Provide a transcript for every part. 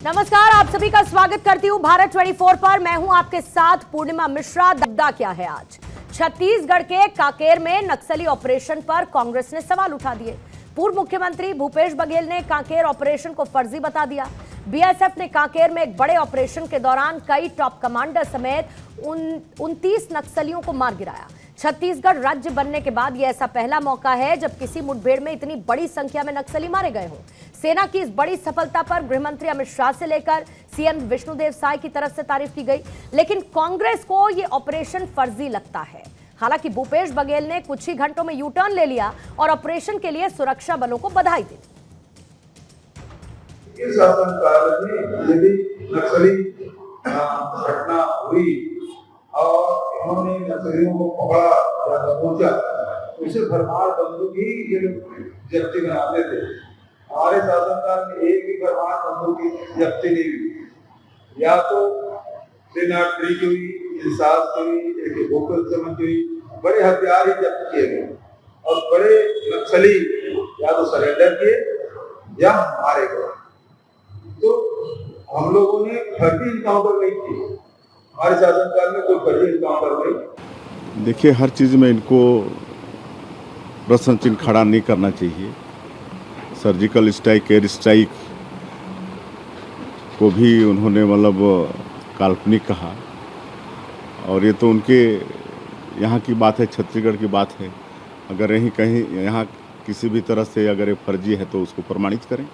नमस्कार, आप सभी का स्वागत करती हूं भारत 24 पर। मैं हूं आपके साथ पूर्णिमा मिश्रा। मुद्दा क्या है आज? छत्तीसगढ़ के कांकेर में नक्सली ऑपरेशन पर कांग्रेस ने सवाल उठा दिए। पूर्व मुख्यमंत्री भूपेश बघेल ने कांकेर ऑपरेशन को फर्जी बता दिया। बीएसएफ ने कांकेर में एक बड़े ऑपरेशन के दौरान कई टॉप कमांडर समेत 29 नक्सलियों को मार गिराया। छत्तीसगढ़ राज्य बनने के बाद यह ऐसा पहला मौका है जब किसी मुठभेड़ में इतनी बड़ी संख्या में नक्सली मारे गए हों। सेना की इस बड़ी सफलता पर गृहमंत्री अमित शाह से लेकर सीएम विष्णुदेव साय की तरफ से तारीफ की गई, लेकिन कांग्रेस को यह ऑपरेशन फर्जी लगता है। हालांकि भूपेश बघेल ने कुछ ही घंटों में यू टर्न ले लिया और ऑपरेशन के लिए सुरक्षा बलों को बधाई दी। इस शासनकाल में यदि नक्सली घटना हुई और इन्होंने नक्सलियों को पकड़ा या दबोचा, उसे भरमार बंदूक ही ये लोग जब्ती बनाते थे। हमारे शासनकाल में एक भी भरमार बंदूक की जब्ती नहीं हुई। या तो सेना ट्री की हुई, इंसास की हुई, एक भूखल समझ हुई, बड़े हथियार ही जब्त किए गए और बड़े नक्सली या तो सरेंडर किए या मारे गए। तो हम लोगों ने फर्जी इनकाउंटर नहीं किए। हमारे शासनकाल में कोई फर्जी इनकाउंटर नहीं। देखिए, हर चीज़ में इनको प्रश्न चिन्ह खड़ा नहीं करना चाहिए। सर्जिकल स्ट्राइक, एयर स्ट्राइक को भी उन्होंने काल्पनिक कहा, और ये तो उनके यहाँ की बात है, छत्तीसगढ़ की बात है। अगर यहीं कहीं यहाँ किसी भी तरह से अगर ये फर्जी है तो उसको प्रमाणित करें।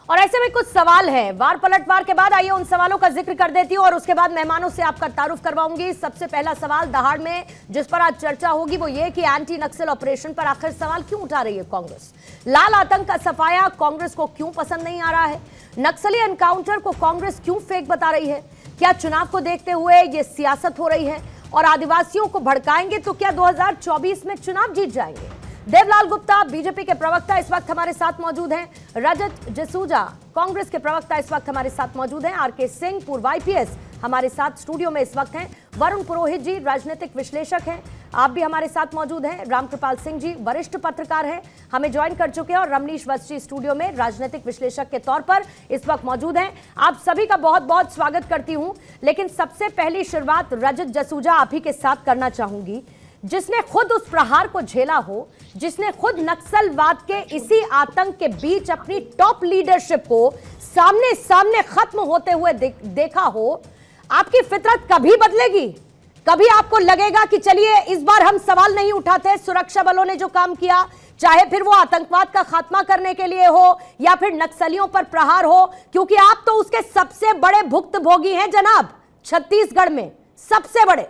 और ऐसे में कुछ सवाल है, वार पलटवार के बाद आइए उन सवालों का जिक्र कर देती हूं और उसके बाद मेहमानों से आपका तारुफ करवाऊंगी। सबसे पहला सवाल दहाड़ में जिस पर आज चर्चा होगी वो ये कि एंटी नक्सल ऑपरेशन पर आखिर सवाल क्यों उठा रही है कांग्रेस? लाल आतंक का सफाया कांग्रेस को क्यों पसंद नहीं आ रहा है? नक्सली एनकाउंटर को कांग्रेस क्यों फेक बता रही है? क्या चुनाव को देखते हुए ये सियासत हो रही है? और आदिवासियों को भड़काएंगे तो क्या 2024 में चुनाव जीत जाएंगे? देवलाल गुप्ता बीजेपी के प्रवक्ता इस वक्त हमारे साथ मौजूद हैं। रजत जसूजा कांग्रेस के प्रवक्ता इस वक्त हमारे साथ मौजूद हैं। आरके सिंह पूर्व आईपीएस हमारे साथ स्टूडियो में इस वक्त हैं। वरुण पुरोहित जी राजनीतिक विश्लेषक हैं, आप भी हमारे साथ मौजूद हैं। रामकृपाल सिंह जी वरिष्ठ पत्रकार हैं, हमें ज्वाइन कर चुके हैं। और रमनीश वत्स जी स्टूडियो में राजनीतिक विश्लेषक के तौर पर इस वक्त मौजूद हैं। आप सभी का बहुत बहुत स्वागत करती हूं। लेकिन सबसे पहली शुरुआत रजत जसूजा आप ही के साथ करना चाहूंगी, जिसने खुद उस प्रहार को झेला हो, जिसने खुद नक्सलवाद के इसी आतंक के बीच अपनी टॉप लीडरशिप को सामने सामने खत्म होते हुए देखा हो। आपकी फितरत कभी बदलेगी? कभी आपको लगेगा कि चलिए इस बार हम सवाल नहीं उठाते, सुरक्षा बलों ने जो काम किया, चाहे फिर वो आतंकवाद का खात्मा करने के लिए हो या फिर नक्सलियों पर प्रहार हो, क्योंकि आप तो उसके सबसे बड़े भुक्तभोगी हैं जनाब, छत्तीसगढ़ में सबसे बड़े।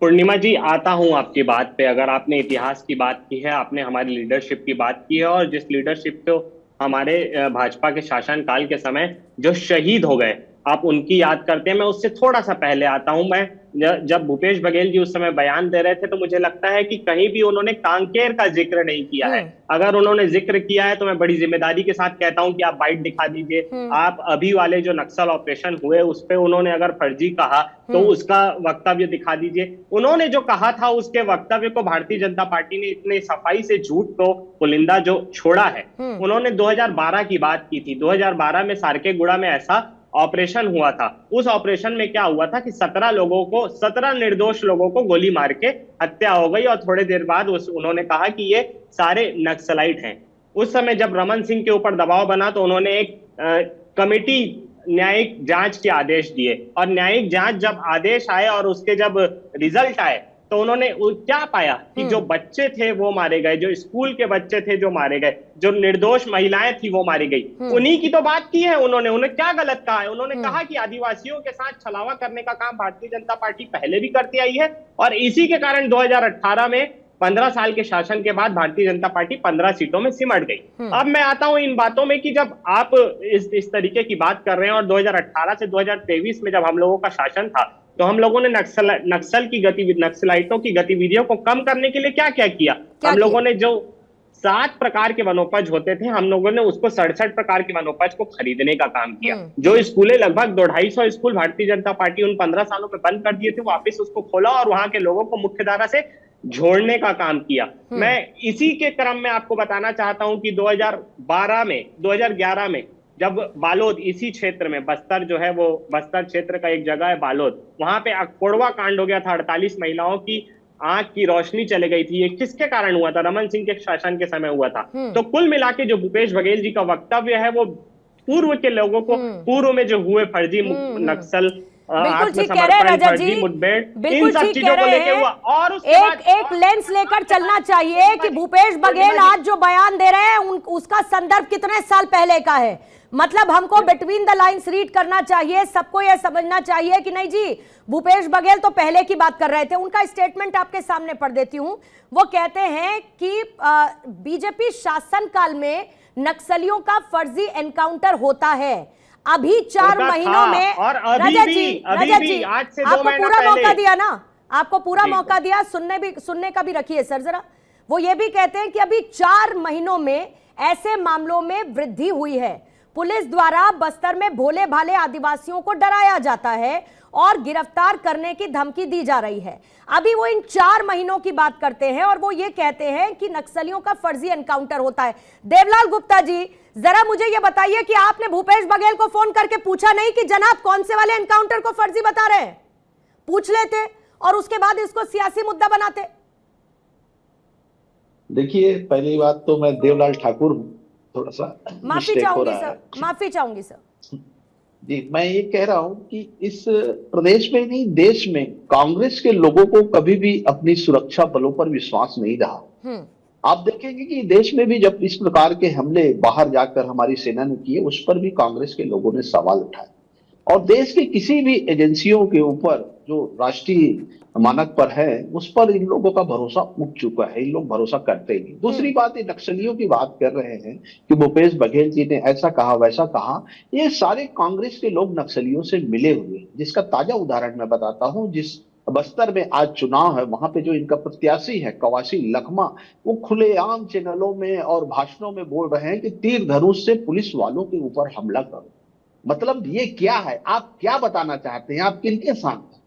पूर्णिमा जी, आता हूं आपकी बात पे। अगर आपने इतिहास की बात की है, आपने हमारी लीडरशिप की बात की है, और जिस लीडरशिप को हमारे भाजपा के शासनकाल के समय जो शहीद हो गए, आप उनकी याद करते हैं। मैं उससे थोड़ा सा पहले आता हूं। मैं जब भूपेश बघेल जी उस समय बयान दे रहे थे तो मुझे लगता है कि कहीं भी उन्होंने कांकेर का जिक्र नहीं किया है। अगर उन्होंने जिक्र किया है तो मैं बड़ी जिम्मेदारी के साथ कहता हूं कि आप बाइट दिखा दीजिए। आप अभी वाले जो नक्सल ऑपरेशन हुए उस पे उन्होंने अगर फर्जी कहा तो उसका वक्तव्य दिखा दीजिए। उन्होंने जो कहा था उसके वक्तव्य को भारतीय जनता पार्टी ने इतने सफाई से झूठ को पुलिंदा जो छोड़ा है। उन्होंने 2012 की बात की थी। 2012 में सारकेगुड़ा में ऐसा ऑपरेशन हुआ था। उस ऑपरेशन में क्या हुआ था कि 17 निर्दोष लोगों को गोली मार के हत्या हो गई, और थोड़ी देर बाद उन्होंने कहा कि ये सारे नक्सलाइट हैं। उस समय जब रमन सिंह के ऊपर दबाव बना तो उन्होंने एक कमेटी न्यायिक जांच के आदेश दिए, और न्यायिक जांच जब आदेश आए और उसके जब रिजल्ट आए तो उन्होंने क्या पाया कि जो बच्चे थे वो मारे गए, जो स्कूल के बच्चे थे जो मारे गए, जो निर्दोष महिलाएं थी वो मारी गई। उन्हीं की तो बात की है उन्होंने। उन्हें क्या गलत कहा है? उन्होंने कहा कि आदिवासियों के साथ छलावा करने का काम भारतीय जनता पार्टी पहले भी करती आई है, और इसी के कारण 2018 में 15 साल के शासन के बाद भारतीय जनता पार्टी 15 सीटों में सिमट गई। अब मैं आता हूं इन बातों में कि जब आप इस तरीके की बात कर रहे हैं, और 2018 से 2023 में जब हम लोगों का शासन था तो हम लोगों ने नक्सलाइटों की गतिविधियों को कम करने के लिए क्या क्या किया? हम लोगों ने जो 7 प्रकार के वनोपज होते थे, हम लोगों ने उसको 67 प्रकार के वनोपज को खरीदने का काम किया। जो स्कूलें लगभग 250 स्कूल भारतीय जनता पार्टी उन 15 सालों में बंद कर दिए थे, वापस उसको खोला और वहां के लोगों को मुख्यधारा से जोड़ने का काम किया। मैं इसी के क्रम में आपको बताना चाहता हूं कि 2011 में जब बालोद, इसी क्षेत्र में, बस्तर जो है वो बस्तर क्षेत्र का एक जगह है बालोद, वहां पे कोड़वा कांड हो गया था, 48 महिलाओं की आंख की रोशनी चले गई थी। ये किसके कारण हुआ था? रमन सिंह के शासन के समय हुआ था। तो कुल मिला के जो भूपेश बघेल जी का वक्तव्य है वो पूर्व के लोगों को, पूर्व में जो हुए फर्जी नक्सल बिल्कुल ठीक कह रहे हैं रजत जी, बिल्कुल ठीक कह रहे हैं। और एक लेंस लेकर चलना चाहिए कि भूपेश बघेल आज जो बयान दे रहे हैं उसका संदर्भ कितने साल पहले का है। मतलब हमको बिटवीन द लाइंस रीड करना चाहिए, सबको यह समझना चाहिए कि नहीं जी भूपेश बघेल तो पहले की बात कर रहे थे। उनका स्टेटमेंट आपके सामने पढ़ देती हूं। वो कहते हैं कि बीजेपी शासनकाल में नक्सलियों का फर्जी एनकाउंटर होता है। अभी 4 महीनों में रजत जी आपको पूरा मौका दिया ना, आपको पूरा मौका दिया, सुनने का भी रखिए सर जरा। वो ये भी कहते हैं कि अभी 4 महीनों में ऐसे मामलों में वृद्धि हुई है। पुलिस द्वारा बस्तर में भोले भाले आदिवासियों को डराया जाता है और गिरफ्तार करने की धमकी दी जा रही है। अभी वो इन 4 महीनों की बात करते हैं और वो ये कहते हैं कि नक्सलियों का फर्जी एनकाउंटर होता है। देवलाल गुप्ता जी जरा मुझे ये बताइए कि आपने भूपेश बघेल को फोन करके पूछा नहीं कि जनाब कौन से वाले एनकाउंटर को फर्जी बता रहे हैं? पूछ लेते और उसके बाद इसको सियासी मुद्दा बनाते। देखिए, पहली बात तो मैं देवलाल ठाकुर हूं, थोड़ा सा माफी चाहूंगी सर, माफी चाहूंगी सर जी। मैं ये कह रहा हूं कि इस प्रदेश में नहीं, देश में कांग्रेस के लोगों को कभी भी अपनी सुरक्षा बलों पर विश्वास नहीं रहा। आप देखेंगे कि देश में भी जब इस प्रकार के हमले बाहर जाकर हमारी सेना ने किए, उस पर भी कांग्रेस के लोगों ने सवाल उठाए। और देश की किसी भी एजेंसियों के ऊपर जो राष्ट्रीय मानक पर है, उस पर इन लोगों का भरोसा उठ चुका है, इन लोग भरोसा करते ही नहीं। दूसरी बात, ये नक्सलियों की बात कर रहे हैं कि भूपेश बघेल जी ने ऐसा कहा वैसा कहा। ये सारे कांग्रेस के लोग नक्सलियों से मिले हुए हैं, जिसका ताजा उदाहरण मैं बताता हूं। जिस बस्तर में आज चुनाव है, वहां पे जो इनका प्रत्याशी है कवासी लखमा, वो खुलेआम चैनलों में और भाषणों में बोल रहे हैं कि तीर धनुष से पुलिस वालों के ऊपर हमला करो। मतलब ये क्या है? आप क्या बताना चाहते हैं? आप किनके साथ हैं?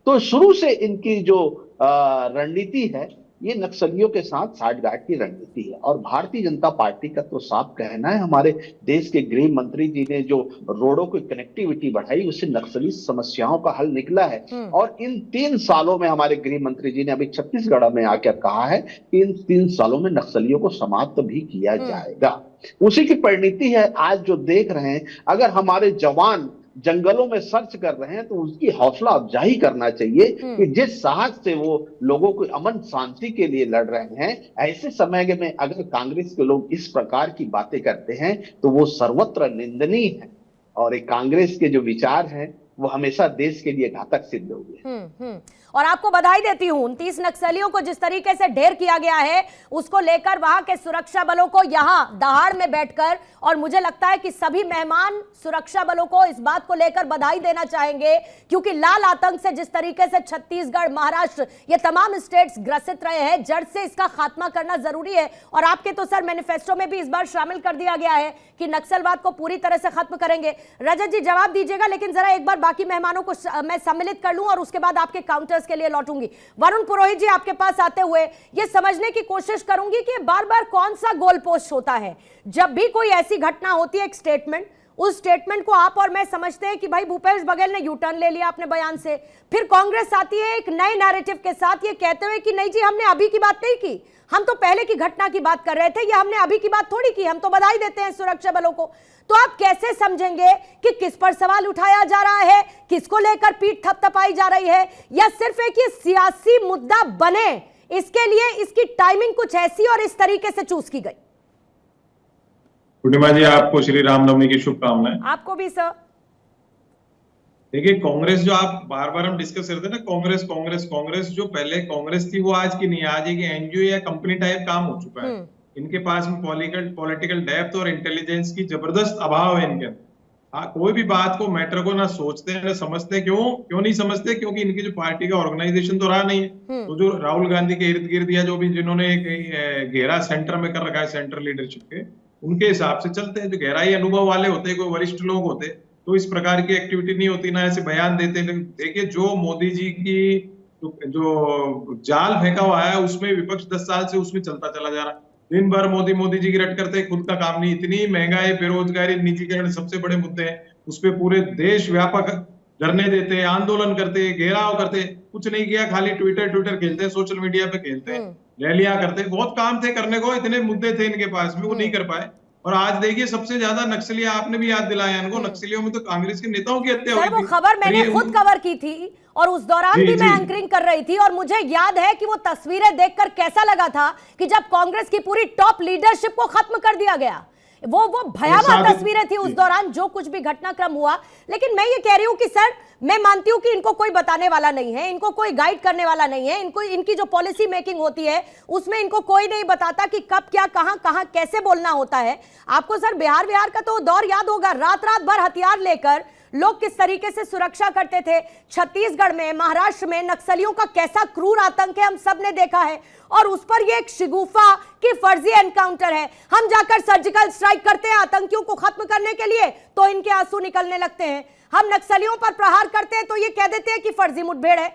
तो शुरू से इनकी जो रणनीति है, ये नक्सलियों के साथ साठगांठ की रणनीति है। और भारतीय जनता पार्टी का तो साफ कहना है, हमारे देश के गृह मंत्री जी ने जो रोडों की कनेक्टिविटी बढ़ाई, उससे नक्सली समस्याओं का हल निकला है। और इन 3 सालों में हमारे गृह मंत्री जी ने अभी छत्तीसगढ़ में आकर कहा है कि इन 3 सालों में नक्सलियों को समाप्त भी किया जाएगा। उसी की परिणति है आज जो देख रहे हैं। अगर हमारे जवान जंगलों में सर्च कर रहे हैं तो उसकी हौसला अफजाई करना चाहिए कि जिस साहस से वो लोगों को अमन शांति के लिए लड़ रहे हैं, ऐसे समय में अगर कांग्रेस के लोग इस प्रकार की बातें करते हैं तो वो सर्वत्र निंदनीय है। और एक कांग्रेस के जो विचार हैं वो हमेशा देश के लिए घातक सिद्ध हुए। और आपको बधाई देती हूं, 29 नक्सलियों को जिस तरीके से ढेर किया गया है, उसको लेकर वहां के सुरक्षा बलों को यहां दहाड़ में बैठकर, और मुझे लगता है कि सभी मेहमान सुरक्षा बलों को इस बात को लेकर बधाई देना चाहेंगे, क्योंकि लाल आतंक से जिस तरीके से छत्तीसगढ़, महाराष्ट्र, ये तमाम स्टेट्स ग्रसित रहे हैं, जड़ से इसका खात्मा करना जरूरी है। और आपके तो सर मैनिफेस्टो में भी इस बार शामिल कर दिया गया है कि नक्सलवाद को पूरी तरह से खत्म करेंगे। रजत जी जवाब दीजिएगा, लेकिन जरा एक बार बाकी मेहमानों को मैं सम्मिलित कर लूं और उसके बाद आपके काउंटर्स के लिए लौटूंगी। वरुण पुरोहित जी, आपके पास आते हुए ये समझने की कोशिश करूंगी कि बार बार कौन सा गोल पोस्ट होता है। जब भी कोई ऐसी घटना होती है, एक स्टेटमेंट, उस स्टेटमेंट को आप और मैं समझते हैं कि भाई भूपेश बघेल ने यू टर्न ले लिया अपने बयान से, फिर कांग्रेस आती है एक नए नैरेटिव के साथ, ये कहते हुए कि नहीं जी हमने अभी की बात नहीं की, हम तो पहले की घटना की बात कर रहे थे, ये हमने अभी की बात थोड़ी की, हम तो बधाई देते हैं सुरक्षा बलों को। तो आप कैसे समझेंगे कि किस पर सवाल उठाया जा रहा है, किसको लेकर पीठ थपथपाई जा रही है, या सिर्फ एक ये सियासी मुद्दा बने, इसके लिए इसकी टाइमिंग कुछ ऐसी और इस तरीके से चूज की गई? पूर्णिमा जी, आपको श्री रामनवमी की शुभकामनाएं। आपको भी सर। देखिए, कांग्रेस जो आप बार बार हम डिस्कस करते हैं ना, कांग्रेस कांग्रेस कांग्रेस, जो पहले कांग्रेस थी वो आज की नहीं है, आज एक एनजीओ या कंपनी टाइप काम हो चुका है। इनके पास में पॉलिटिकल डेप्थ और इंटेलिजेंस की जबरदस्त अभाव है इनके। हाँ, कोई भी बात को, मैटर को ना सोचते हैं ना समझते। क्यों नहीं समझते? क्योंकि इनकी जो पार्टी का ऑर्गेनाइजेशन तो रहा नहीं है। तो जो राहुल गांधी के इर्द गिर्द या जो भी जिन्होंने एक घेरा सेंटर में कर रखा है, सेंटर लीडरशिप के, उनके हिसाब से चलते हैं। जो गहराई अनुभव वाले होते, कोई वरिष्ठ लोग होते, तो इस प्रकार की एक्टिविटी नहीं होती, ना ऐसे बयान देते। देखिए, जो मोदी जी की जो जाल फेंका हुआ है, उसमें विपक्ष 10 साल से उसमें चलता चला जा रहा है। दिन भर मोदी जी की रट करते, खुद का काम नहीं। इतनी महंगाई, बेरोजगारी, निजीकरण सबसे बड़े मुद्दे हैं, उस पे पूरे देश व्यापक धरने देते, आंदोलन करते, घेराव करते, कुछ नहीं किया, खाली ट्विटर खेलते, सोशल मीडिया पे खेलते, रैलियां करते। बहुत काम थे करने को, इतने मुद्दे थे इनके पास में, वो नहीं कर पाए। और आज देखिए सबसे ज्यादा नक्सली, आपने भी याद दिलाया इनको, नक्सलियों में तो कांग्रेस के नेताओं की हत्या हुई सर वो थी। खबर मैंने और ये खुद कवर की थी और उस दौरान जी, भी मैं जी। एंकरिंग कर रही थी और मुझे याद है कि वो तस्वीरें देखकर कैसा लगा था कि जब कांग्रेस की पूरी टॉप लीडरशिप को खत्म कर दिया गया। वो भयावह तस्वीरें थी उस दौरान, जो कुछ भी घटनाक्रम हुआ। लेकिन मैं ये कह रही हूं कि सर, मैं मानती हूं कि इनको कोई बताने वाला नहीं है, इनको कोई गाइड करने वाला नहीं है, इनको इनकी जो पॉलिसी मेकिंग होती है उसमें इनको कोई नहीं बताता कि कब क्या कहां कहां कैसे बोलना होता है। आपको सर बिहार का तो दौर याद होगा, रात रात भर हथियार लेकर लोग किस तरीके से सुरक्षा करते थे। छत्तीसगढ़ में, महाराष्ट्र में नक्सलियों का कैसा क्रूर आतंक है हम सब ने देखा है, और उस पर ये एक शिगुफा कि फर्जी एनकाउंटर है। हम जाकर सर्जिकल स्ट्राइक करते हैं आतंकियों को खत्म करने के लिए तो इनके आंसू निकलने लगते हैं, हम नक्सलियों पर प्रहार करते हैं तो ये कह देते हैं कि फर्जी मुठभेड़ है।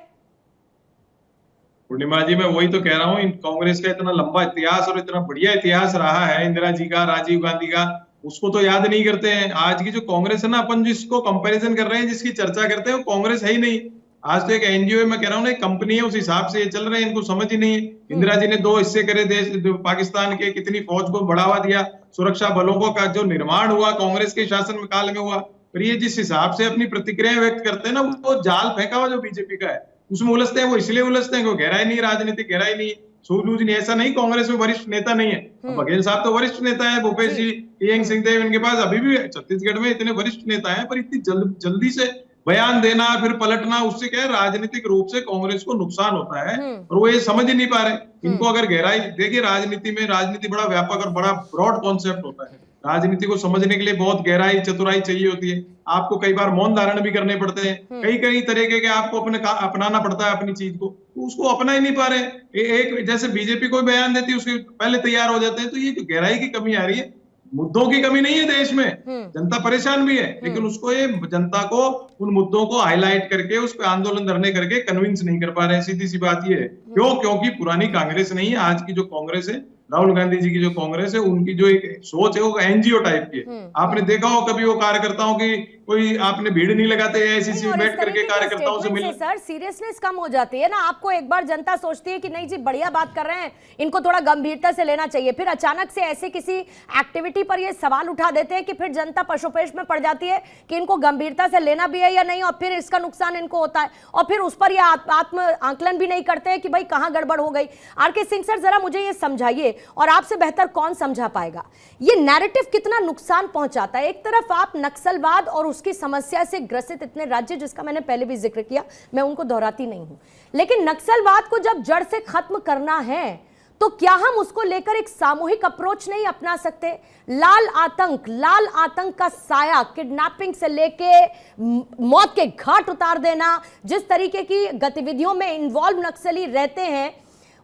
पूर्णिमा जी, मैं वही तो कह रहा हूँ, कांग्रेस का इतना लंबा इतिहास और इतना बढ़िया इतिहास रहा है, इंदिरा जी का, राजीव गांधी का, उसको तो याद नहीं करते हैं। आज की जो कांग्रेस है ना, अपन जिसको कंपैरिजन कर रहे हैं, जिसकी चर्चा करते हैं, वो कांग्रेस है ही नहीं। आज तो एक एनजीओ, मैं कह रहा हूँ ना, एक कंपनी है, उस हिसाब से ये चल रहे हैं, इनको समझ ही नहीं है। इंदिरा जी ने 2 हिस्से करे देश पाकिस्तान के, कितनी फौज को बढ़ावा दिया, सुरक्षा बलों को का जो निर्माण हुआ कांग्रेस के शासन काल में हुआ। पर ये जिस हिसाब से अपनी प्रतिक्रिया व्यक्त करते हैं ना, वो जाल फेंका हुआ जो बीजेपी का है उसमें उलझते हैं। वो इसलिए उलझते हैं कि गहराई नहीं, राजनीतिक गहराई नहीं, सूझबूझ नहीं। ऐसा नहीं कांग्रेस में वरिष्ठ नेता नहीं है, बघेल साहब तो वरिष्ठ नेता है, भूपेश जी, टिएंग सिंहदेव, इनके पास अभी भी छत्तीसगढ़ में इतने वरिष्ठ नेता हैं, पर इतनी जल्दी से बयान देना फिर पलटना, उससे क्या है, राजनीतिक रूप से कांग्रेस को नुकसान होता है और वो ये समझ ही नहीं पा रहे। इनको अगर गहराई देखिए, राजनीति बड़ा व्यापक और बड़ा ब्रॉड कॉन्सेप्ट होता है। राजनीति को समझने के लिए बहुत गहराई, चतुराई चाहिए होती है। आपको कई बार मौन धारण भी करने पड़ते हैं, कई तरीके के आपको अपनाना पड़ता है अपनी चीज को, तो उसको अपना ही नहीं पा रहे। एक जैसे बीजेपी कोई बयान देती है उसके पहले तैयार हो जाते हैं। तो ये जो गहराई की कमी आ रही है, मुद्दों की कमी नहीं है देश में, जनता परेशान भी है, लेकिन उसको ये जनता को उन मुद्दों को हाईलाइट करके उस पर आंदोलन धरने करके कन्विंस नहीं कर पा रहे हैं। सीधी सी बात ये है। क्यों? क्योंकि पुरानी कांग्रेस नहीं है। आज की जो कांग्रेस है, राहुल गांधी जी की जो कांग्रेस है, उनकी जो एक सोच है वो एनजीओ टाइप की है। आपने देखा हो कभी वो कार्यकर्ताओं की कोई आपने भीड़ नहीं लगाते, एआईसीसी में बैठ करके कार्यकर्ताओं से मिलने। सर सीरियसनेस कम हो जाती है ना। आपको एक बार जनता सोचती है कि नहीं जी बढ़िया बात कर रहे हैं, इनको थोड़ा गंभीरता से लेना चाहिए, फिर अचानक से ऐसे किसी एक्टिविटी पर ये सवाल उठा देते हैं कि फिर जनता पशुपेश में पड़ जाती है कि इनको गंभीरता से लेना भी है या नहीं, और फिर इसका नुकसान इनको होता है, और फिर उस पर ये आत्म आंकलन भी नहीं करते हैं कि भाई कहां गड़बड़ हो गई। आरके सिंह सर, जरा मुझे ये समझाइए, और आपसे बेहतर कौन समझा पाएगा, ये नैरेटिव कितना नुकसान पहुंचाता है। एक तरफ आप नक्सलवाद और उसकी समस्या से ग्रसित इतने राज्य, जिसका मैंने पहले भी जिक्र किया, मैं उनको दोहराती नहीं हूं, लेकिन नक्सलवाद को जब जड़ से खत्म करना है तो क्या हम उसको लेकर एक सामूहिक अप्रोच नहीं अपना सकते? लाल आतंक का साया, किडनैपिंग से लेके मौत के घाट उतार देना, जिस तरीके की गतिविधियों में इन्वॉल्व नक्सली रहते हैं,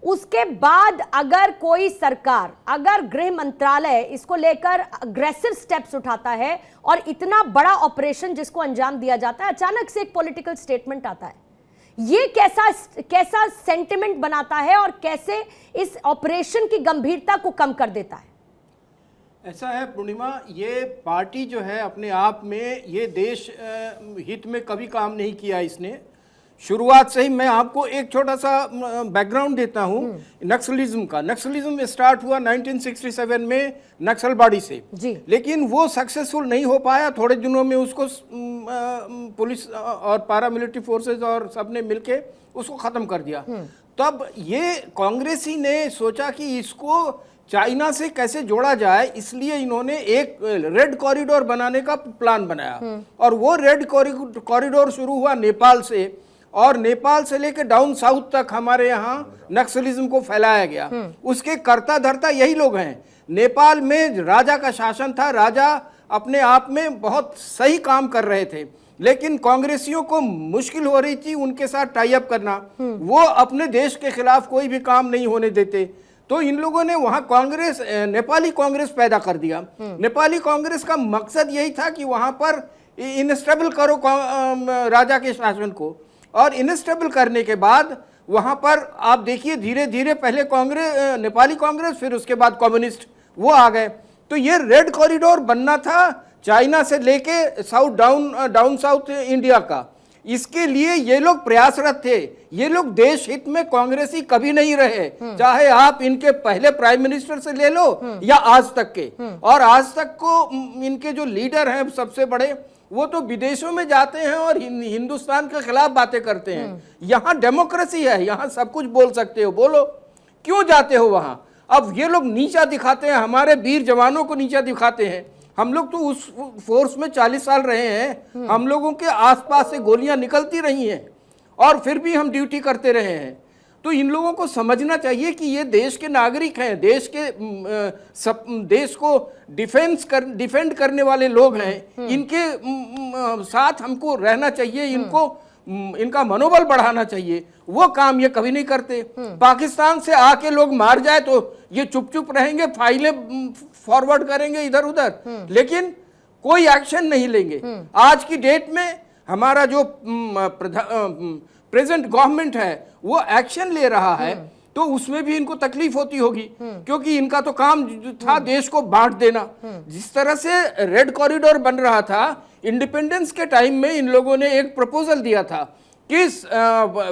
उसके बाद अगर कोई सरकार, अगर गृह मंत्रालय इसको लेकर अग्रेसिव स्टेप्स उठाता है और इतना बड़ा ऑपरेशन जिसको अंजाम दिया जाता है, अचानक से एक पॉलिटिकल स्टेटमेंट आता है, ये कैसा सेंटिमेंट बनाता है और कैसे इस ऑपरेशन की गंभीरता को कम कर देता है? ऐसा है पूर्णिमा, ये पार्टी जो है अपने आप में ये देश हित में कभी काम नहीं किया इसने। शुरुआत से ही मैं आपको एक छोटा सा बैकग्राउंड देता हूं नक्सलिज्म का। नक्सलिज्म स्टार्ट हुआ 1967 में नक्सलबाड़ी से जी। लेकिन वो सक्सेसफुल नहीं हो पाया। थोड़े दिनों में उसको पुलिस और पैरामिलिट्री फोर्सेस और सबने मिलके उसको ख़त्म कर दिया। तब ये कांग्रेसी ने सोचा कि इसको चाइना से कैसे जोड़ा जाए, इसलिए इन्होंने एक रेड कॉरिडोर बनाने का प्लान बनाया। और वो रेड कॉरिडोर शुरू हुआ नेपाल से, और नेपाल से लेकर डाउन साउथ तक हमारे यहाँ नक्सलिज्म को फैलाया गया। उसके कर्ता धर्ता यही लोग हैं। नेपाल में राजा का शासन था, राजा अपने आप में बहुत सही काम कर रहे थे, लेकिन कांग्रेसियों को मुश्किल हो रही थी उनके साथ टाई अप करना। वो अपने देश के खिलाफ कोई भी काम नहीं होने देते। तो इन लोगों ने वहां कांग्रेस, नेपाली कांग्रेस पैदा कर दिया। नेपाली कांग्रेस का मकसद यही था कि वहां पर इनस्टेबल करो राजा के शासन को, और इनस्टेबल करने के बाद वहां पर आप देखिए धीरे धीरे पहले कांग्रेस, नेपाली कांग्रेस, फिर उसके बाद कम्युनिस्ट वो आ गए। तो ये रेड कॉरिडोर बनना था चाइना से लेके डाउन साउथ इंडिया का, इसके लिए ये लोग प्रयासरत थे। ये लोग देश हित में कांग्रेसी कभी नहीं रहे, चाहे आप इनके पहले प्राइम मिनिस्टर से ले लो या आज तक के। और आज तक को इनके जो लीडर हैं सबसे बड़े, वो तो विदेशों में जाते हैं और हिंदुस्तान के खिलाफ बातें करते हैं। यहाँ डेमोक्रेसी है, यहाँ सब कुछ बोल सकते हो, बोलो, क्यों जाते हो वहां? अब ये लोग नीचा दिखाते हैं, हमारे वीर जवानों को नीचा दिखाते हैं। हम लोग तो उस फोर्स में 40 साल रहे हैं, हम लोगों के आसपास से गोलियां निकलती रही हैं और फिर भी हम ड्यूटी करते रहे हैं। तो इन लोगों को समझना चाहिए कि ये देश के नागरिक हैं, देश को डिफेंड करने वाले लोग हैं। इनके साथ हमको रहना चाहिए, इनका मनोबल बढ़ाना चाहिए। वो काम ये कभी नहीं करते। पाकिस्तान से आके लोग मार जाए तो ये चुप चुप रहेंगे, फाइलें फॉरवर्ड करेंगे इधर उधर, लेकिन कोई एक्शन नहीं लेंगे। आज की डेट में हमारा जो प्रेजेंट गवर्नमेंट है वो एक्शन ले रहा है, तो उसमें भी इनको तकलीफ होती होगी, क्योंकि इनका तो काम था देश को बांट देना। जिस तरह से रेड कॉरिडोर बन रहा था, इंडिपेंडेंस के टाइम में इन लोगों ने एक प्रपोजल दिया था कि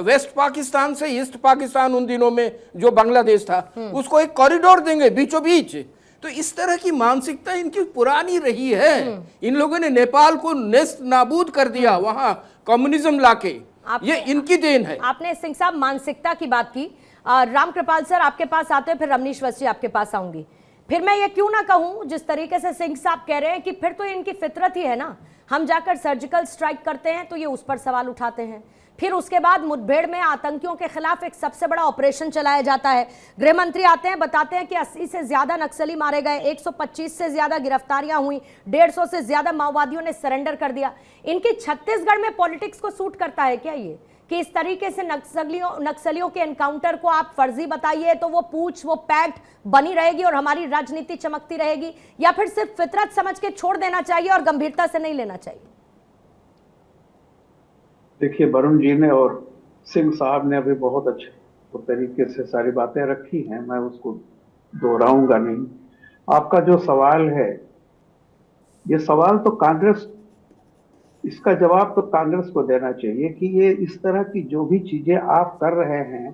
वेस्ट पाकिस्तान से ईस्ट पाकिस्तान, उन दिनों में जो बांग्लादेश था, उसको एक कॉरिडोर देंगे बीचों बीच। तो इस तरह की मानसिकता इनकी पुरानी रही है। इन लोगों ने नेपाल को नेस्त नाबूद कर दिया वहां कम्युनिज्म लाके, ये इनकी देन है। आपने सिंह साहब मानसिकता की बात की। राम कृपाल सर आपके पास आते हैं, फिर रमनीश वस्त्री आपके पास आऊंगी। फिर मैं ये क्यों ना कहूं, जिस तरीके से सिंह साहब कह रहे हैं कि फिर तो इनकी फितरत ही है ना, हम जाकर सर्जिकल स्ट्राइक करते हैं तो ये उस पर सवाल उठाते हैं। फिर उसके बाद मुठभेड़ में आतंकियों के खिलाफ एक सबसे बड़ा ऑपरेशन चलाया जाता है। गृह मंत्री आते हैं, बताते हैं कि 80 से ज्यादा नक्सली मारे गए, 125 से ज्यादा गिरफ्तारियां हुई, 150 से ज्यादा माओवादियों ने सरेंडर कर दिया। इनकी छत्तीसगढ़ में पॉलिटिक्स को सूट करता है क्या ये, कि इस तरीके से नक्सलियों के एनकाउंटर को आप फर्जी बताइए तो वो पूछ, वो पैक्ट बनी रहेगी और हमारी राजनीति चमकती रहेगी, या फिर सिर्फ फितरत समझ के छोड़ देना चाहिए और गंभीरता से नहीं लेना चाहिए? देखिए, वरुण जी ने और सिंह साहब ने अभी बहुत अच्छे तरीके से सारी बातें रखी हैं, मैं उसको दोहराऊंगा नहीं। आपका जो सवाल है, ये सवाल तो कांग्रेस, इसका जवाब तो कांग्रेस को देना चाहिए कि ये इस तरह की जो भी चीजें आप कर रहे हैं,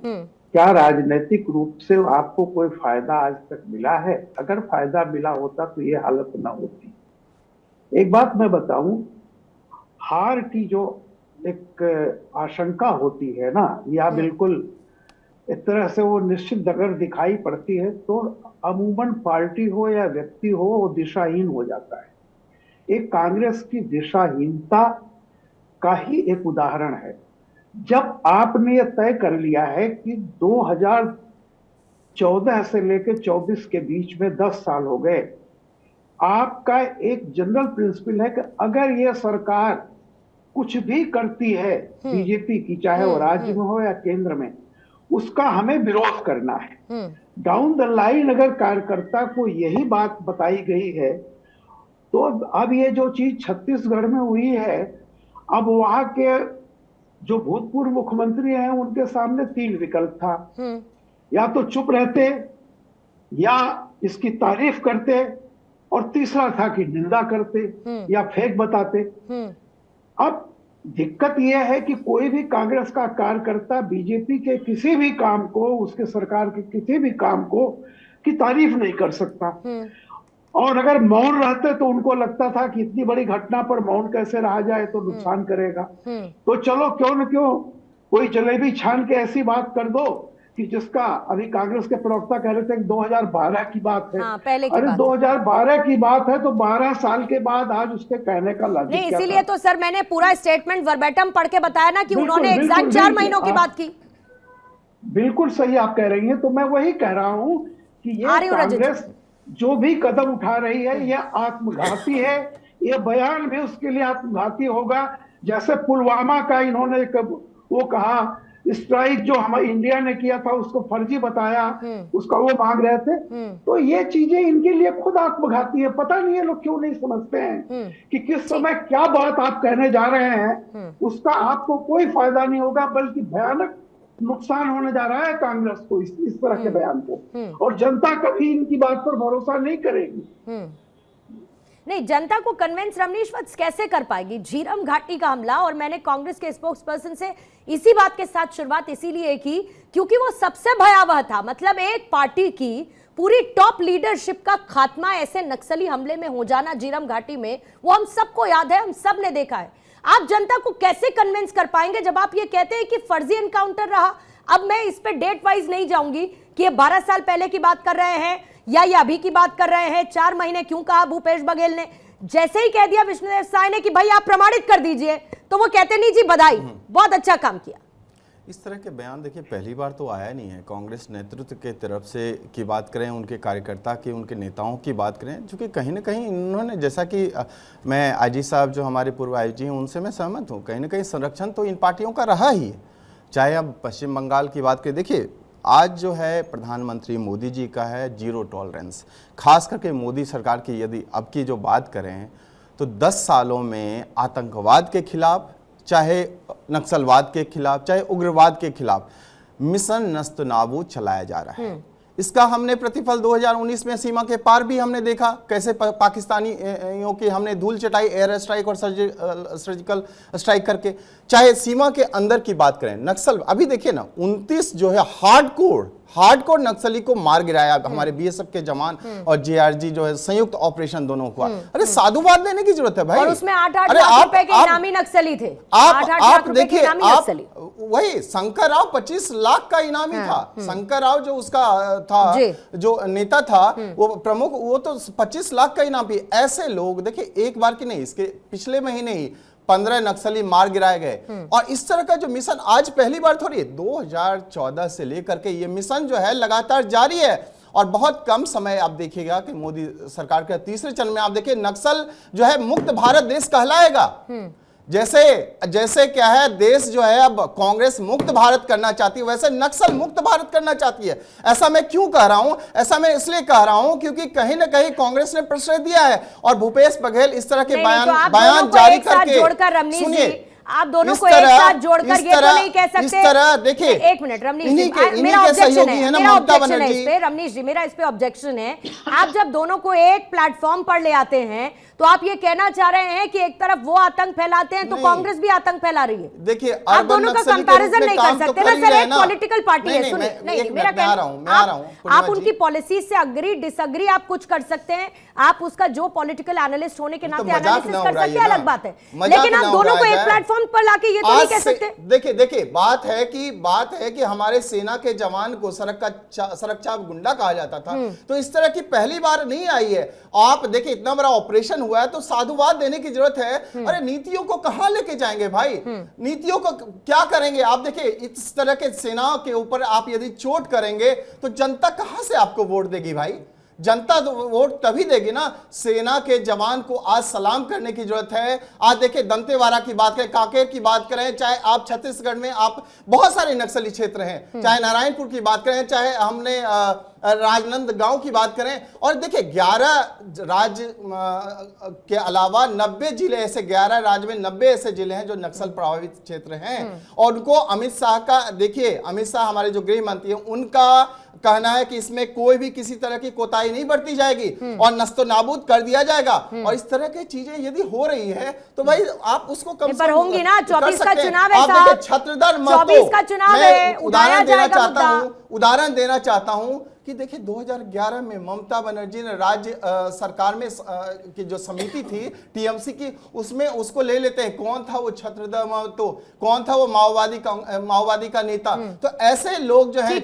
क्या राजनीतिक रूप से आपको कोई फायदा आज तक मिला है? अगर फायदा मिला होता तो ये हालत ना होती। एक बात मैं बताऊं, हार की जो एक आशंका होती है ना, या बिल्कुल एक तरह से वो निश्चित अगर दिखाई पड़ती है तो अमूमन पार्टी हो या व्यक्ति हो वो दिशाहीन हो जाता है। एक कांग्रेस की दिशाहीनता का ही एक उदाहरण है। जब आपने ये तय कर लिया है कि 2014 से लेकर 24 के बीच में 10 साल हो गए, आपका एक जनरल प्रिंसिपल है कि अगर ये सरकार कुछ भी करती है बीजेपी की, चाहे वो राज्य में हो या केंद्र में, उसका हमें विरोध करना है। डाउन द लाइन अगर कार्यकर्ता को यही बात बताई गई है, तो अब ये जो चीज छत्तीसगढ़ में हुई है, अब वहां के जो भूतपूर्व मुख्यमंत्री हैं उनके सामने 3 विकल्प था, या तो चुप रहते, या इसकी तारीफ करते, और तीसरा था कि निंदा करते या फेक बताते। अब दिक्कत यह है कि कोई भी कांग्रेस का कार्यकर्ता बीजेपी के किसी भी काम को, उसके सरकार के किसी भी काम को की तारीफ नहीं कर सकता। और अगर मौन रहते तो उनको लगता था कि इतनी बड़ी घटना पर मौन कैसे रहा जाए, तो नुकसान करेगा। तो चलो क्यों न क्यों कोई जलेबी छान के ऐसी बात कर दो कि जिसका अभी कांग्रेस के प्रवक्ता कह रहे थे कि 2012 की बात है। पहले की अरे बात 2012 की बात है तो 12 साल के बाद आज उसके कहने का लॉजिक नहीं, इसीलिए तो सर मैंने पूरा स्टेटमेंट वर्बेटम पढ़ के बताया ना कि उन्होंने एग्जैक्ट 4 महीनों की बात की। बिल्कुल सही आप कह रही हैं। तो मैं वही कह रहा हूं कि ये कांग्रेस जो भी कदम उठा रही है ये आत्मघाती है। ये बयान भी उसके लिए आत्मघाती होगा। जैसे पुलवामा का इन्होंने वो कहा, स्ट्राइक जो हमारे इंडिया ने किया था उसको फर्जी बताया, उसका वो मांग रहे थे। तो ये चीजें इनके लिए खुद आत्मघाती है। पता नहीं है लोग क्यों नहीं समझते हैं कि किस समय क्या बात आप कहने जा रहे हैं, उसका आपको कोई फायदा नहीं होगा, बल्कि भयानक नुकसान होने जा रहा है कांग्रेस को इस तरह के बयान को, और जनता कभी इनकी बात पर भरोसा नहीं करेगी। नहीं, जनता को कन्विंस रमनीश वत्स कैसे कर पाएगी? झीरम घाटी का हमला, और मैंने कांग्रेस के स्पोक्स पर्सन से इसी बात के साथ शुरुआत इसीलिए की क्योंकि वो सबसे भयावह था। मतलब एक पार्टी की पूरी टॉप लीडरशिप का खात्मा ऐसे नक्सली हमले में हो जाना झीरम घाटी में, वो हम सबको याद है, हम सब ने देखा है। आप जनता को कैसे कन्विंस कर पाएंगे जब आप ये कहते हैं कि फर्जी एनकाउंटर रहा? अब मैं इस पे डेट वाइज नहीं जाऊंगी कि ये 12 साल पहले की बात कर रहे हैं या ये अभी की बात कर रहे हैं, 4 महीने क्यों कहा भूपेश बघेल ने? जैसे ही कह दिया विष्णुदेव साय ने कि भाई आप प्रमाणित कर दीजिए, तो वो कहते नहीं जी बधाई, बहुत अच्छा काम किया। इस तरह के बयान देखिए पहली बार तो आया नहीं है। कांग्रेस नेतृत्व के तरफ से की बात करें, उनके कार्यकर्ता की, उनके नेताओं की बात करें, जो कि कहीं ना कहीं इन्होंने, जैसा कि मैं आईजी साहब जो हमारे पूर्व आईजी हैं उनसे मैं सहमत हूँ, कहीं ना कहीं संरक्षण तो इन पार्टियों का रहा ही है। चाहे अब पश्चिम बंगाल की बात करें, देखिए आज जो है प्रधानमंत्री मोदी जी का है जीरो टॉलरेंस, खास करके मोदी सरकार की यदि अब की जो बात करें तो 10 सालों में आतंकवाद के खिलाफ, चाहे नक्सलवाद के खिलाफ, चाहे उग्रवाद के खिलाफ मिशन नस्तनाबूद चलाया जा रहा है। इसका हमने प्रतिफल 2019 में सीमा के पार भी हमने देखा, कैसे पाकिस्तानियों की हमने धूल चटाई एयर स्ट्राइक और सर्जिकल स्ट्राइक करके। चाहे सीमा के अंदर की बात करें, नक्सल अभी देखिए ना 29 जो है हार्डकोर नक्सली को मार गिराया हमारे बीएसएफ के जवान और जेआरजी जो है संयुक्त ऑपरेशन दोनों हुआ। अरे साधुवाद देने की जरूरत है भाई। और उसमें 8-8 लाख रुपए के इनामी नक्सली थे। आप देखिए, आप वही शंकर राव 25 लाख का इनामी था। शंकर राव जो उसका था, जो नेता था, वो प्रमुख, वो तो 25 लाख का इनामी। ऐसे लोग देखिए एक बार की नहीं, इसके पिछले महीने ही 15 नक्सली मार गिराए गए। और इस तरह का जो मिशन आज पहली बार थोड़ी है, 2014 से लेकर के ये मिशन जो है लगातार जारी है। और बहुत कम समय आप देखिएगा कि मोदी सरकार के तीसरे चरण में आप देखिए नक्सल जो है मुक्त भारत देश कहलाएगा। जैसे क्या है, देश जो है अब कांग्रेस मुक्त भारत करना चाहती है, वैसे नक्सल मुक्त भारत करना चाहती है। ऐसा मैं क्यों कह रहा हूं? ऐसा मैं इसलिए कह रहा हूं क्योंकि कहीं ना कहीं कांग्रेस ने प्रश्रय दिया है और भूपेश बघेल इस तरह के बयान जारी करके, सुनिए, आप दोनों को एक साथ जोड़कर ये तो नहीं कह सकते। इस तरह देखिए, एक मिनट रमनीश जी, मेरा ऑब्जेक्शन है इस पे, रमनीश जी मेरा इस पे ऑब्जेक्शन है। आप जब दोनों को एक प्लेटफॉर्म पर ले आते हैं तो आप ये कहना चाह रहे हैं कि एक तरफ वो आतंक फैलाते हैं तो कांग्रेस भी आतंक फैला रही है। देखिए आप दोनों का कंपैरिजन नहीं कर सकते ना सर, एक पॉलिटिकल पार्टी है। सुनिए, नहीं मेरा कहना, आप उनकी पॉलिसी से अग्री डिसअग्री आप कुछ कर सकते हैं, आप उसका जो पॉलिटिकल एनालिस्ट होने के नाते एनालिसिस कर सकते हैं, अलग बात है, लेकिन आप दोनों को एक प्लेटफॉर्म पर लाके ये तो नहीं कह सकते। देखिए बात है कि हमारे सेना के जवान को सड़क चाप गुंडा कहा जाता था, तो इस तरह की पहली बार नहीं आई है। आप देखिए इतना बड़ा ऑपरेशन हुआ है तो साधुवाद देने की जरूरत है। अरे नीतियों को कहां लेके जाएंगे भाई? नीतियों को क्या करेंगे? आप देखिए इस तरह के सेना के ऊपर आप यदि चोट करेंगे तो जनता कहां से आपको वोट देगी भाई? जनता तो वोट तभी देगी ना, सेना के जवान को आज सलाम करने की जरूरत है। आज देखिए दंतेवाड़ा की बात करें, कांकेर की बात करें, चाहे आप छत्तीसगढ़ में आप बहुत सारे नक्सली क्षेत्र हैं, चाहे नारायणपुर की बात करें, चाहे हमने राजनंद गांव की बात करें, और देखिए 11 राज्य के अलावा 90 जिले ऐसे, 11 राज्य में 90 ऐसे जिले हैं जो नक्सल प्रभावित क्षेत्र हैं। और उनको अमित शाह का, देखिए अमित शाह हमारे जो गृह मंत्री हैं, उनका कहना है कि इसमें कोई भी किसी तरह की कोताही नहीं बरती जाएगी और नस्तो नाबूद कर दिया जाएगा। और इस तरह की चीजें यदि हो रही है तो भाई आप उसको कम से कम होंगी ना। 24 का चुनाव है साहब, छत्रधर महतो का चुनाव है, उदाहरण देना चाहता हूं कि देखिए 2011 में ममता बनर्जी ने राज्य सरकार में की जो समिति थी टीएमसी की, उसमें उसको ले लेते हैं। कौन था वो छत्रधर महतो? कौन था वो माओवादी का नेता? तो ऐसे लोग जो हैं,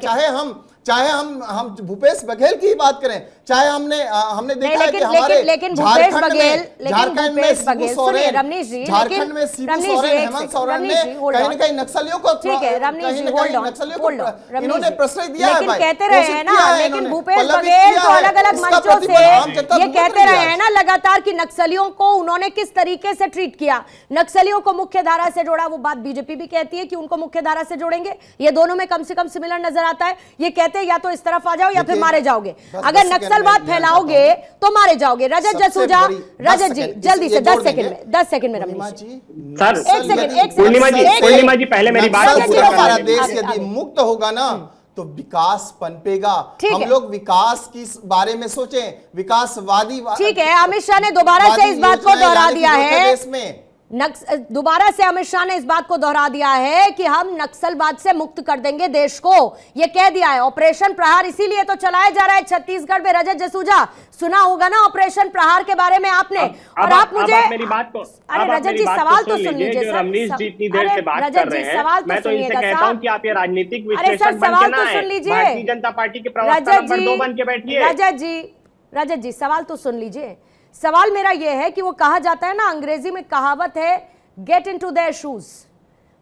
चाहे हम भूपेश बघेल की बात करें, चाहे हमने देखा है कि हमारे झारखंड में शिबू सोरेन, झारखंड में शिबू सोरेन, हेमंत सोरेन ने कहीं न कहीं नक्सलियों को इन्होंने प्रश्रय दिया है भाई। कहते रहे हैं ना, लेकिन भूपेश बघेल तो अलग-अलग मंचों से ये कहते रहे हैं ना लगातार कि नक्सलियों को उन्होंने किस तरीके से ट्रीट किया, नक्सलियों को मुख्य धारा से जोड़ा। वो बात बीजेपी भी कहती है कि उनको मुख्य धारा से जोड़ेंगे, ये दोनों में कम से कम सिमिलर नजर आता है। ये कहते कहते या तो इस तरफ आ जाओ या फिर देखिए, मारे जाओगे। बस अगर 10 सेकंड नक्सलवाद में मैं फैलाओगे तो मारे जाओगे। रजत सबसे जसूजा, बड़ी- 10 रजत जी सेकंड, जल्दी ये से जोड़ 10 सेकंड देंगे। में 10 सेकंड में पूर्णिमा रमनीश जी, सर, नक्सल एक सेकंड, यदि- एक सेकंड, पूर्णिमा जी, एक पूर्णिमा जी, पहले मेरी बात नक्सल को पूरा पूरा हमारा करें। देश आगे, यदि आगे। मुक्त होगा ना तो विकास पनपेगा। ठीक हम है। लोग विकास की बारे में सोचें, विकासवादी ठीक है, अमित शाह ने दोबारा से इस बात को योजनाएं दोहरा लाने की दिया जरूरत है। देश में। दोबारा से अमित शाह ने इस बात को दोहरा दिया है कि हम नक्सलवाद से मुक्त कर देंगे देश को। यह कह दिया है। ऑपरेशन प्रहार इसीलिए तो चलाया जा रहा है छत्तीसगढ़ में। रजत जसूजा, सुना होगा ना ऑपरेशन प्रहार के बारे में आपने। और आप मुझे मेरी बात को, अरे रजत जी सवाल तो सुन लीजिए जो सर। रमनीश जी इतनी देर से बात रजत कर जी रहे हैं, सवाल तो मैं तो इनसे सुनिएगा कहता हूं साहब। कि आप ये राजनीतिक अरे सर विश्लेषक बन के सवाल ना तो आए, सुन लीजिए। भारतीय जनता पार्टी के प्रवक्ता नंबर 2 बन के बैठिए। रजत जी सवाल तो सुन लीजिए। सवाल मेरा यह है कि वो कहा जाता है ना, अंग्रेजी में कहावत है, गेट इनटू देयर शूज।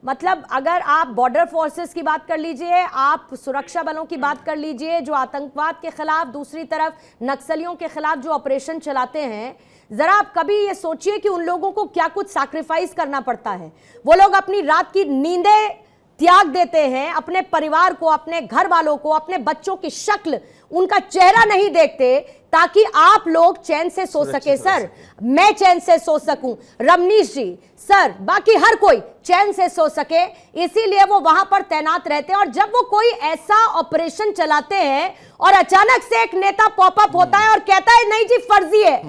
मतलब अगर आप बॉर्डर फोर्सेस की बात कर लीजिए, आप सुरक्षा बलों की बात कर लीजिए, जो आतंकवाद के खिलाफ, दूसरी तरफ नक्सलियों के खिलाफ जो ऑपरेशन चलाते हैं, जरा आप कभी ये सोचिए कि उन लोगों को क्या कुछ सैक्रिफाइस करना पड़ता है। वो लोग अपनी रात की नींदें त्याग देते हैं, अपने परिवार को, अपने घर वालों को, अपने बच्चों की शक्ल, उनका चेहरा नहीं देखते ताकि आप लोग चैन से सो सके। सर, मैं चैन से सो सकूं, रमनीश जी सर, बाकी हर कोई चैन से सो सके, इसीलिए वो वहां पर तैनात रहते हैं। और जब वो कोई ऐसा ऑपरेशन चलाते हैं और अचानक से एक नेता पॉपअप होता है और कहता है नहीं जी फर्जी है,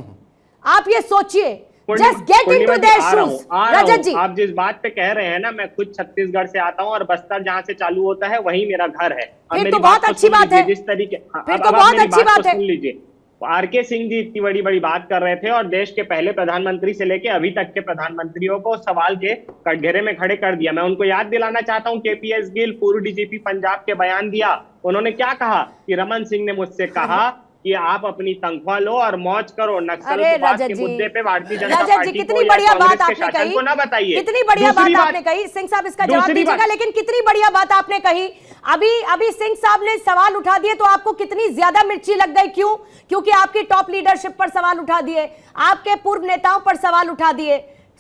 आप ये सोचिए। Just get into their shoes. Rajat ji, आप जिस बात पे कह रहे हैं ना, मैं खुद छत्तीसगढ़ से आता हूँ और बस्तर जहाँ से चालू होता है वहीं मेरा घर है। फिर तो बहुत अच्छी बात है। जिस तरीके, फिर तो बहुत अच्छी बात है। सुन लीजिए, आरके सिंह जी इतनी बड़ी बड़ी बात कर रहे थे और देश के पहले प्रधानमंत्री से लेके अभी तक के प्रधानमंत्रियों को सवाल के कटघरे में खड़े कर दिया। मैं उनको याद दिलाना चाहता हूँ, केपीएस गिल, पूर्व डीजीपी पंजाब के बयान दिया। उन्होंने क्या कहा कि रमन सिंह ने मुझसे कहा कि आप अपनी तनख्वाह लो और मौज करो, नक्सलवाद के मुद्दे पे भारतीय जनता पार्टी को कितनी बढ़िया बात आपने शासन कही, को ना बताइए। कितनी बढ़िया बात आपने कही। सिंह साहब इसका जवाब दीजिएगा, लेकिन कितनी बढ़िया बात आपने कही। अभी सिंह साहब ने सवाल उठा दिए तो आपको कितनी ज्यादा मिर्ची लग गई। क्यों? क्योंकि आपकी टॉप लीडरशिप पर सवाल उठा दिए, आपके पूर्व नेताओं पर सवाल उठा दिए,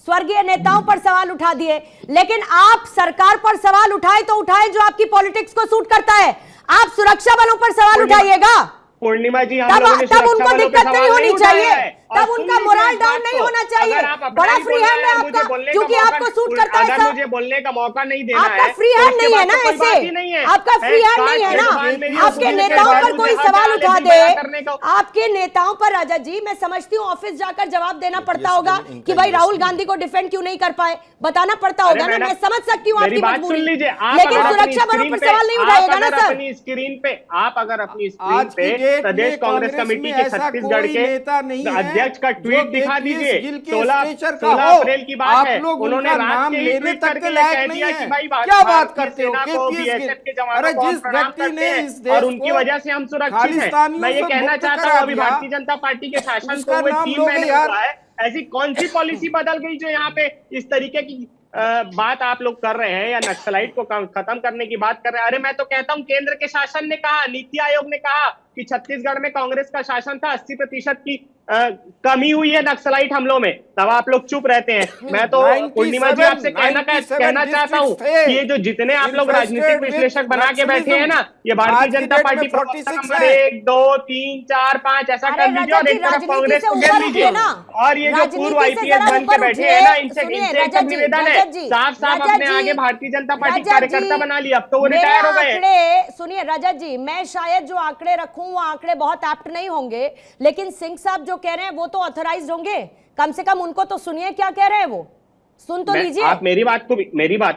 स्वर्गीय नेताओं पर सवाल उठा दिए। लेकिन आप सरकार पर सवाल उठाए तो उठाए जो आपकी पॉलिटिक्स को सूट करता है। आप सुरक्षा बलों पर सवाल उठाइएगा, पूर्णिमा जी, तब उनको दिक्कत नहीं होनी चाहिए, तब उनका मोरल डाउन नहीं होना चाहिए। बड़ा फ्री हैंड है आपका, क्योंकि आपको सूट करता है। अगर मुझे बोलने का मौका नहीं देना है, आपका फ्री हैंड नहीं है ना, ऐसे आपका फ्री हैंड नहीं है ना। आपके नेताओं पर कोई सवाल उठा दे, आपके नेताओं पर, राजा जी मैं समझती हूँ ऑफिस जाकर जवाब देना पड़ता होगा कि भाई राहुल गांधी को डिफेंड क्यों नहीं कर पाए, बताना पड़ता होगा ना। मैं समझ सकती हूँ आपकी मजबूरी, लेकिन सुरक्षा बलों पर सवाल नहीं उठाएगा ना सर। अपनी स्क्रीन पे, आप अगर अपनी स्क्रीन पे प्रदेश कांग्रेस कमेटी के छत्तीसगढ़ के अध्यक्ष का ट्वीट दिखा दीजिए। 16 अप्रैल की बात है, उन्होंने रात के ही ट्वीट करके कह दिया कि भाई क्या बात करते हो, बीएसएफ के जवानों को हम प्रणाम करते हैं और उनकी वजह से हम सुरक्षित हैं। मैं ये कहना चाहता हूँ, अभी भारतीय जनता पार्टी के शासन को हुए 3 महीने हुआ है, ऐसी कौन सी पॉलिसी बदल गई जो यहाँ पे इस तरीके की बात आप लोग कर रहे हैं या नक्सलाइट को खत्म करने की बात कर रहे हैं। अरे मैं तो कहता हूं, केंद्र के शासन ने कहा, नीति आयोग ने कहा कि छत्तीसगढ़ में कांग्रेस का शासन था, 80% की कमी हुई है नक्सलाइट हमलों में, तब आप लोग चुप रहते हैं। मैं तो पूर्णिमा जी आपसे कहना चाहता हूँ कि ये जो जितने आप लोग राजनीतिक विश्लेषक बना के बैठे हैं ना, ये भारतीय जनता पार्टी नंबर 1, 2, 3, 4 5 ऐसा कर लीजिए और एक तरफ कांग्रेस को घेर लीजिए। और ये जो पूर्व आईपीएस बन के बैठे हैं ना, इनसे एक निवेदन है, साफ साफ अपने आगे भारतीय जनता पार्टी कार्यकर्ता बना लिया, अब तो वो रिटायर हो गए। सुनिए रजत जी, मैं शायद जो आंकड़े रखूं वो आंकड़े बहुत एप्ट नहीं होंगे, लेकिन सिंह साहब जो कह रहे हैं वो तो ऑथराइज्ड होंगे। कम से कम उनको तो सुनिए क्या कह रहे हैं, वो सुन तो लीजिए। आप मेरी बात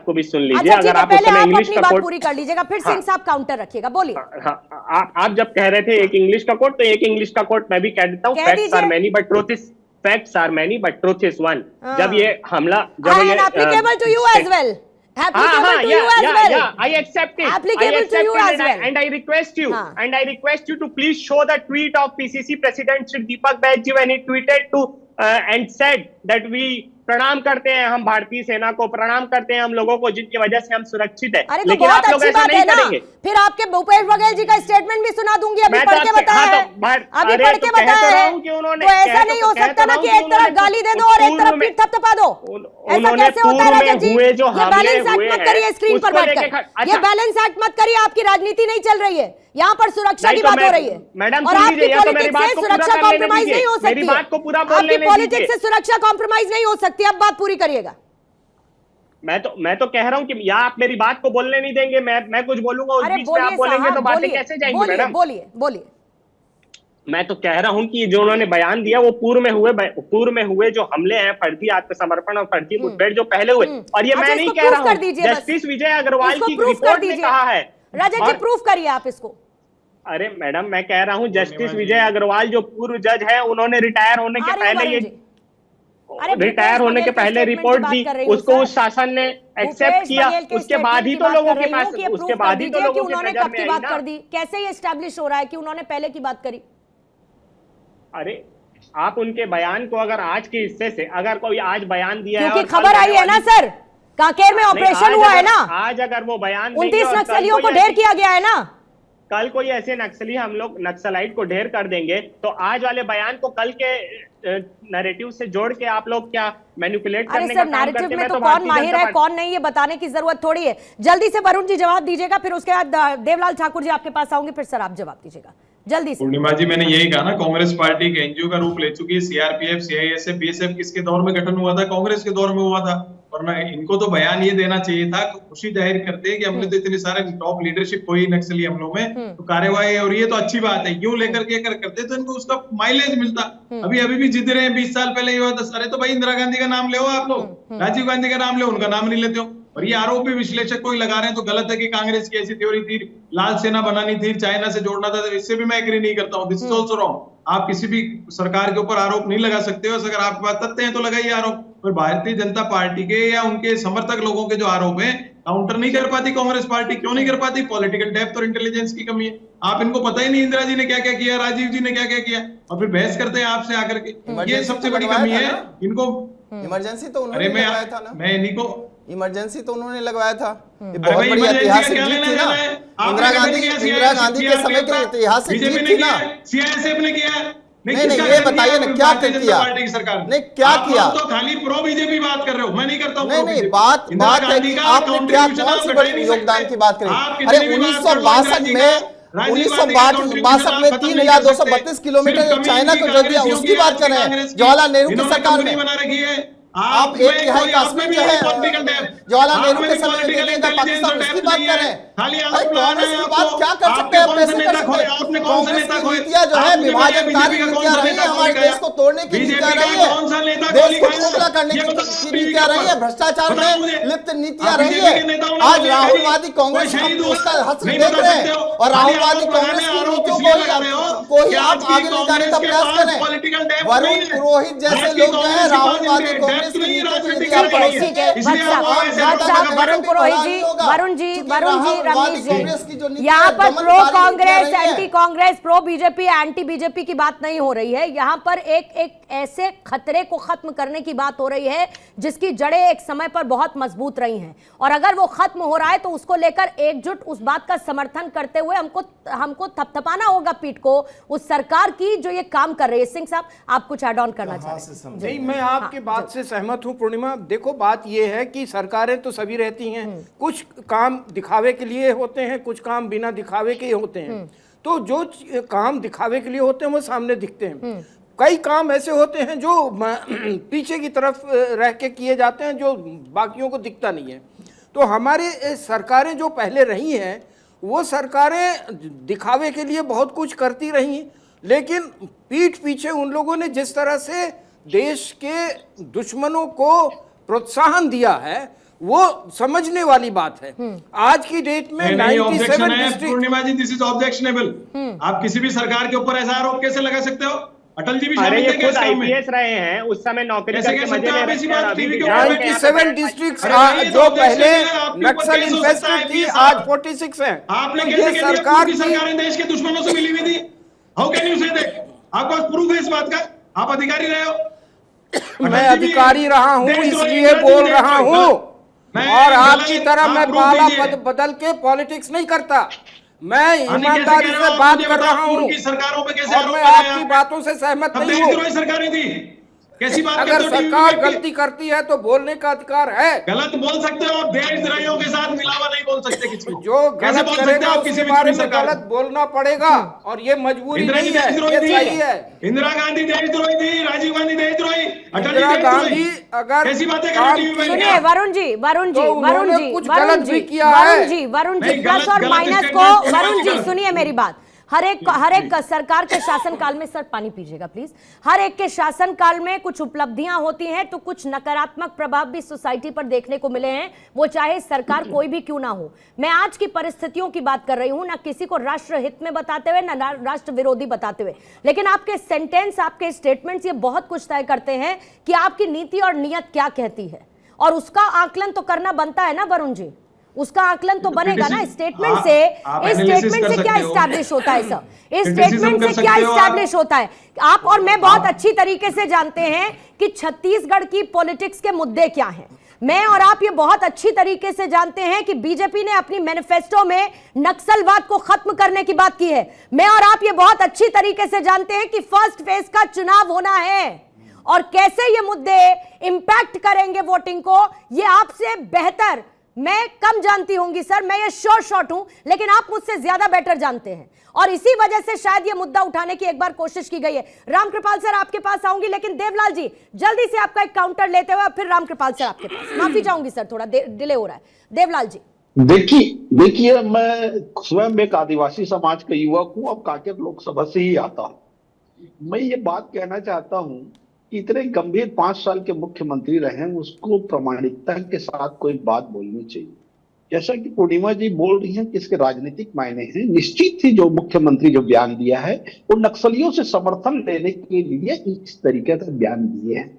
को भी सुन लीजिए। अच्छा, अगर आप पहले आप इंग्लिश अपनी बात पूरी कर लीजिएगा, फिर सिंह साहब काउंटर रखिएगा, बोलिए। आप जब कह रहे थे एक इंग्लिश का कोट, तो एक इंग्लिश का कोट मैं भी कह देता हूँ, facts are many but truth is one. जब ये हमला, जब ये applicable to you as well, applicable to you as well. I accept it. Applicable to you as well. And I request you to please show the tweet of PCC President Shri Deepak Baig ji when he tweeted to and said that we प्रणाम करते हैं हम भारतीय सेना को, प्रणाम करते हैं हम लोगों को जिनकी वजह से हम सुरक्षित है। अरे तो लेकिन बहुत आप लोग अच्छी ऐसा बात नहीं है ना। करेंगे। फिर आपके भूपेश बघेल जी का स्टेटमेंट भी सुना दूंगी, अभी मैं तो पढ़ के आपसे- बताया हाँ, है, तो अभी अरे पढ़ तो के कह तो बताया रहा है। हूं कि उन्होंने- तो ऐसा कह नहीं तो हो कह सकता तो ना रहा कि हूं कि एक तरफ उन्होंने गाली दे दो और एक पूर्व तरफ में- पीठ थपथपा दो। ऐसा उन्होंने कैसे होता है पूर्व में रजत जी? हुए जो ये हमले बैलेंस एक्ट हुए मत हैं, करिए स्क्रीन पर उसको लेके बैठकर, अच्छा- ये बैलेंस एक्ट मत करिए, आपकी राजनीति नहीं चल रही है, यहाँ पर सुरक्षा नहीं की तो बात मैं- हो रही है। मैडम और सुन आपकी लीजिए, या तो मेरी पॉलिटिक्स बात से को पूरा सुरक्षा कर लेने कॉम्प्रोमाइज दीजिए। नहीं हो सकती मेरी है। बात को पूरा आपकी बोलने पॉलिटिक्स दीजिए। से सुरक्षा कॉम्प्रोमाइज नहीं हो सकती, अब बात पूरी करिएगा। मैं तो कह रहा हूं कि या आप मेरी बात को बोलने नहीं देंगे, मैं कुछ बोलूंगा, उस अरे बीच में आप बोलिए बोलेंगे तो साहब, बातें बोलिए, कैसे जाएंगी बोलिए, मैडम? बोलिए, बोलिए। मैं तो कह रहा हूं कि जो उन्होंने बयान दिया वो पूर्व में हुए जो हमले हैं, फर्जी आत्मसमर्पण और फर्जी मुठभेड़ जो पहले हुए, और ये अच्छा, मैं नहीं इसको कह रहा प्रूफ कर हूं, दीजिए बस। जस्टिस विजय अग्रवाल इसको की प्रूफ कर रिपोर्ट में दीजिए। कहा है। रजत जी और- प्रूफ करिए आप इसको। अरे मैडम मैं कह रहा हूं जस्टिस विजय अग्रवाल जो पूर्व जज है, उन्होंने रिटायर होने के अरे पहले वरुण ये जी, अरे रिटायर भूपेश होने के बघेल पहले स्टेटमेंट की रिपोर्ट बात दी, कर रही हूं, उसको सर। उस शासन ने एक्सेप्ट भूपेश किया, बघेल के उसके बाद ही स्टेटमेंट तो की लोगों बात के कर रही पास हूं कि ये उसके प्रूफ बाद कर ही तो दीजिए कि लोगों के उन्होंने नजर कब में की आई बात ना। कर दी, कैसे ये एस्टैब्लिश हो रहा है कि उन्होंने पहले की बात करी? अरे आप उनके बयान को अगर आज के हिस्से से अगर कोई आज बयान दिया है क्योंकि और खबर कल आई है ना वाली- सर, कांकेर में नहीं, ऑपरेशन आज हुआ है अगर- ना, आज अगर वो बयान देंगे 29 और कल नक्सलियों को कोई ढेर ऐसी- किया गया है ना। कल कोई ऐसे नक्सली हम लोग नक्सलाइट को ढेर कर देंगे तो आज वाले बयान को कल के नैरेटिव से जोड़ के आप लोग क्या मैनिपुलेट अरे करने सर का काम नैरेटिव करते हैं? में मैं तो कौन भारतीय माहिर जनता है पार्टी- कौन नहीं, ये बताने की जरूरत थोड़ी है। जल्दी से वरुण जी जवाब दीजिएगा, फिर उसके बाद देवलाल ठाकुर जी आपके पास आऊंगे, फिर सर आप जवाब दीजिएगा जल्दी से। पूर्णिमा जी मैंने यही कहा ना, कांग्रेस पार्टी के एनजीओ का रूप ले चुकी है। सीआरपीएफ, सीआईएसएफ, बीएसएफ किसके दौर में गठन हुआ था? कांग्रेस के दौर में हुआ था। वरना इनको तो बयान ये देना चाहिए था, खुशी जाहिर करते हैं कि हमने तो इतने सारे टॉप लीडरशिप हुई नक्सली हमलों में, तो कार्यवाही और ये तो अच्छी बात है, यूं लेकर के करते तो इनको उसका माइलेज मिलता। अभी भी जिद रहे हैं 20 साल पहले ये हुआ था। अरे तो भाई इंदिरा गांधी का नाम ले आप लोग, राजीव गांधी का नाम ले, उनका नाम नहीं लेते हो। और ये आरोप भी विश्लेषक कोई लगा रहे हैं तो गलत है कि कांग्रेस की ऐसी थ्योरी थी, लाल सेना बनानी थी, चाइना से जोड़ना था, तो इससे भी मैं एग्री नहीं करता हूँ। This is also wrong. आप किसी भी सरकार के ऊपर आरोप नहीं लगा सकते हो, अगर आपके पास तथ्य हैं तो लगाइए आरोप। और भारतीय जनता पार्टी के या उनके समर्थक लोगों के जो आरोप हैं काउंटर नहीं कर पाती कांग्रेस पार्टी। क्यों नहीं कर पाती? पॉलिटिकल डेप्थ और इंटेलिजेंस की कमी है। आप इनको पता ही नहीं इंदिरा जी ने क्या क्या किया, राजीव जी ने क्या क्या किया, और फिर बहस करते हैं आपसे आकर के। ये सबसे बड़ी कमी है इनको। इमरजेंसी तो अरे उन्होंने लगवाया था ना, मैं इन्हीं को इमरजेंसी तो उन्होंने लगवाया था। ये अरे बहुत भाई, बड़ी इमरजेंसी ऐतिहासिक का क्या जीत थी लेना ना, देना है? इंदिरा गांधी के समय की ऐतिहासिक बीजेपी जीत ने थी किया, ना। सीआईएसएफ ने किया। नहीं, ये बताइए ना क्या किया? पार्टी की सरकार नहीं, क्या किया? आप तो खाली प्रो बीजेपी बात कर रहे हो, मैं नहीं करता हूं। नहीं, बात है कि आपने क्या कौन सी बड़ी योगदान की बात करी? अरे 1962 में 1962 में 3232 किलोमीटर चाइना को जो दिया उसकी बात कर रहे हैं, जवाहरलाल नेहरू की सरकार में। बना रखी है। आप एक तिहाई कश्मीर जो है जवाहरलाल नेहरू के समय में दे दिया था पाकिस्तान, उसकी बात कर रहे हैं। अरे कांग्रेस की बात क्या कर सकते हैं, कैसे कर सकते हैं? कांग्रेस की नीतियां जो है विभाजनकारी नीतियां रही है, हमारे देश को तोड़ने की नीतियां रही है, देश को खोखला करने की नीतियां रही है, भ्रष्टाचार में लिप्त नीतियां रही है। आज राहुलवादी कांग्रेस उसका हस्र देख रहे हैं और राहुलवादी कांग्रेस की नीतियों को ही आप आगे ले जाने का प्रयास करें। वरुण पुरोहित जैसे लोग जो है राहुलवादी कांग्रेस की नीतियों को यदि आप ठीक है, वरुण पुरोहित जी, वरुण जी, रमेश जी, यहाँ पर pro Congress anti Congress, pro BJP anti BJP की बात नहीं हो रही है। यहाँ पर एक ऐसे खतरे को खत्म करने की बात हो रही है जिसकी जड़ें एक समय पर बहुत मजबूत रही हैं, और अगर वो खत्म हो रहा है तो उसको लेकर एकजुट उस बात का समर्थन करते हुए हमको थपथपाना होगा पीठ को उस सरकार की जो ये काम कर रही है। सिंह साहब आप कुछ ऐड ऑन करना चाहते हैं? नहीं, मैं आपकी बात से सहमत हूं पूर्णिमा। देखो बात यह है कि सरकारें तो सभी रहती हैं, कुछ काम दिखावे के लिए होते हैं, कुछ काम बिना दिखावे के होते हैं। तो जो काम दिखावे के लिए होते हैं वो सामने दिखते हैं, कई काम ऐसे होते हैं जो पीछे की तरफ रह के किए जाते हैं जो बाकियों को दिखता नहीं है। तो हमारे सरकारें जो पहले रही हैं वो सरकारें दिखावे के लिए बहुत कुछ करती रही, लेकिन पीठ पीछे उन लोगों ने जिस तरह से देश के दुश्मनों को प्रोत्साहन दिया है वो समझने वाली बात है। आज की डेट में 97 district. Purnima ji, this is objectionable. आप किसी भी सरकार के ऊपर ऐसा आरोप कैसे लगा सकते हो? अटल जी भी शामिल थे क्या इस काम में? आईपीएस रहे हैं उस समय, नौकरी करके मजे ले रहे थे। 97 डिस्ट्रिक्ट जो पहले नक्सल इन्फेस्टेड थी आज 46 हैं। आपने तो कैसे ये कह दिया सरकार पूरी की सरकारें देश के दुश्मनों से मिली हुई थी? How can you say that? आपके पास प्रूफ है इस बात का? आप अधिकारी रहे हो। मैं अधिकारी रहा हूँ इसलिए बोल रहा हूँ, और आपकी तरह मैं पाला बदल के पॉलिटिक्स नहीं करता। मैं ईमानदारी से बात कर रहा हूँ और मैं आपकी बातों से सहमत नहीं हूँ। सरकारें थी कैसी बात अगर सरकार गलती करती है तो बोलने का अधिकार है। गलत बोल सकते हो और देशद्रोहियों के साथ मिलावा नहीं बोल सकते किसी को। जो गलत करेगा उसके बारे में गलत बोलना पड़ेगा, और ये मजबूरी नहीं है, ये सही है। इंदिरा गांधी देशद्रोही थी, राजीव गांधी देशद्रोही, इंदिरा गांधी अगर कैसी बातें सुनिए वरुण जी, वरुण जी, वरुण जी, कुछ वरुण गलत जी, भी किया है। वरुण जी, प्लस और माइनस को, वरुण जी सुनिए मेरी बात। हर एक सरकार के शासनकाल में, सर पानी पीजिएगा प्लीज, हर एक के शासनकाल में कुछ उपलब्धियां होती हैं तो कुछ नकारात्मक प्रभाव भी सोसाइटी पर देखने को मिले हैं, वो चाहे सरकार कोई भी क्यों ना हो। मैं आज की परिस्थितियों की बात कर रही हूं, ना किसी को राष्ट्र हित में बताते हुए, ना राष्ट्र विरोधी बताते हुए, लेकिन आपके सेंटेंस, आपके स्टेटमेंट्स ये बहुत कुछ तय करते हैं कि आपकी नीति और नीयत क्या कहती है, और उसका आकलन तो करना बनता है ना वरुण जी, उसका आकलन तो बनेगा ना। स्टेटमेंट से, इस स्टेटमेंट से क्या इस्टेब्लिश होता है सर, इस स्टेटमेंट से क्या इस्टेब्लिश होता है? आप और मैं बहुत अच्छी तरीके से जानते हैं कि छत्तीसगढ़ की पॉलिटिक्स के मुद्दे क्या हैं। मैं और आप ये बहुत अच्छी तरीके से जानते हैं कि बीजेपी ने अपनी मैनिफेस्टो में नक्सलवाद को खत्म करने की बात की है। मैं और आप ये बहुत अच्छी तरीके से जानते हैं कि फर्स्ट फेज का चुनाव होना है, और कैसे ये मुद्दे इंपैक्ट करेंगे वोटिंग को, ये आपसे बेहतर मैं कम जानती होंगी सर, मैं ये शॉर्ट हूं, लेकिन आप मुझसे ज्यादा बेटर जानते हैं, और इसी वजह से शायद ये मुद्दा उठाने की एक बार कोशिश की गई है। रामकृपाल सर आपके पास आऊंगी, लेकिन देवलाल जी जल्दी से आपका एक काउंटर लेते हुए फिर रामकृपाल सर आपके पास, माफी चाहूंगी सर थोड़ा डिले हो रहा है। देवलाल जी देखिए मैं स्वयं एक आदिवासी समाज का युवक हूं, अब कांकेर लोकसभा से ही आता हूं। मैं ये बात कहना चाहता हूं कि इतने गंभीर 5 साल के मुख्यमंत्री रहे, उसको प्रामाणिकता के साथ कोई बात बोलनी चाहिए। जैसा कि पूर्णिमा जी बोल रही हैं कि इसके राजनीतिक मायने हैं, निश्चित ही जो मुख्यमंत्री जो बयान दिया है वो नक्सलियों से समर्थन लेने के लिए इस तरीके का बयान दिए हैं,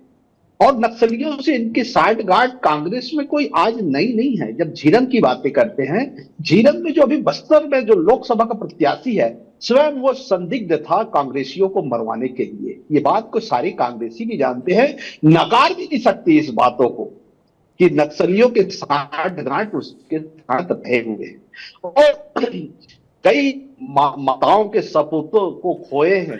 और नक्सलियों से इनकी साठगांठ कांग्रेस में कोई आज नई नहीं है। जब झीरम की बातें करते हैं, झीरम में जो अभी बस्तर में जो लोकसभा का प्रत्याशी है, स्वयं वो संदिग्ध था कांग्रेसियों को मरवाने के लिए। ये बात को सारी कांग्रेसी भी जानते हैं, नकार भी नहीं सकती इस बातों को कि नक्सलियों के साठगांठ उसके साथ रहे हुए, और कई माताओं के सपूतों को खोए हैं,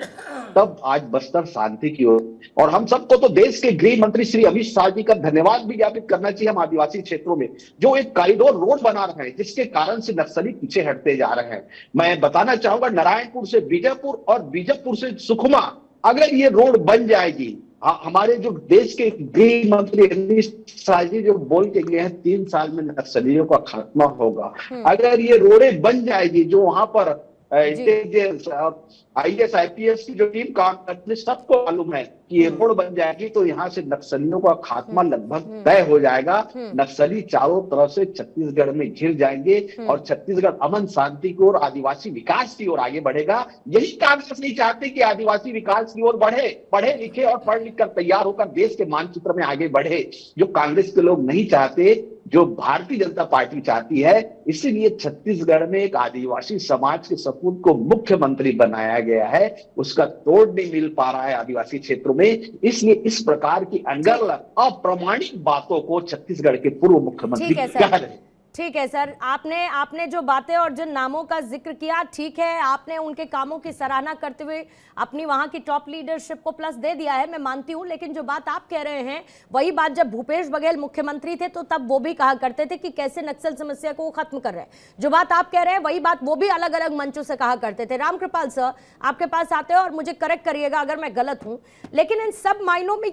तब आज बस्तर शांति की ओर। और हम सबको तो देश के गृह मंत्री श्री अमित शाह जी का धन्यवाद भी ज्ञापित करना चाहिए। हम आदिवासी क्षेत्रों में जो एक कॉरिडोर रोड बना रहे हैं, जिसके कारण से नक्सली पीछे हटते जा रहे हैं। मैं बताना चाहूंगा, नारायणपुर से बीजापुर और बीजापुर से सुकमा, अगर ये रोड बन जाएगी, हमारे जो देश के गृह मंत्री अमित शाह जी जो बोल के गए हैं 3 साल में नक्सलियों का खात्मा होगा। अगर ये रोडें बन जाएगी, जो वहां पर इंटेलिजेंस और IAS IPS की जो टीम काम करती है, सबको मालूम है कि ये रोड बन जाएगी तो यहाँ से नक्सलियों का खात्मा लगभग तय हो जाएगा। नक्सली चारों तरफ से छत्तीसगढ़ में घिर जाएंगे और छत्तीसगढ़ अमन शांति की ओर, आदिवासी विकास की ओर आगे बढ़ेगा। यही कांग्रेस नहीं चाहती कि आदिवासी विकास की ओर बढ़े, पढ़े लिखे और पढ़ लिख कर तैयार होकर देश के मानचित्र में आगे बढ़े, जो कांग्रेस के लोग नहीं चाहते, जो भारतीय जनता पार्टी चाहती है। इसीलिए छत्तीसगढ़ में एक आदिवासी समाज के सपूत को मुख्यमंत्री बनाया गया है, उसका तोड़ नहीं मिल पा रहा है आदिवासी क्षेत्रों में। इसलिए इस प्रकार की अंगल अप्रमाणिक बातों को छत्तीसगढ़ के पूर्व मुख्यमंत्री कह रहे हैं। ठीक है सर, आपने जो बातें और जिन नामों का जिक्र किया, ठीक है, आपने उनके कामों की सराहना करते हुए अपनी वहां की टॉप लीडरशिप को प्लस दे दिया है, मैं मानती हूं। लेकिन जो बात आप कह रहे हैं वही बात जब भूपेश बघेल मुख्यमंत्री थे तो तब वो भी कहा करते थे कि कैसे नक्सल समस्या को खत्म कर रहे हैं। जो बात आप कह रहे हैं वही बात वो भी अलग अलग मंचों से कहा करते थे। रामकृपाल सर आपके पास आते हैं और मुझे करेक्ट करिएगा अगर मैं गलत हूं, लेकिन इन सब मायनों में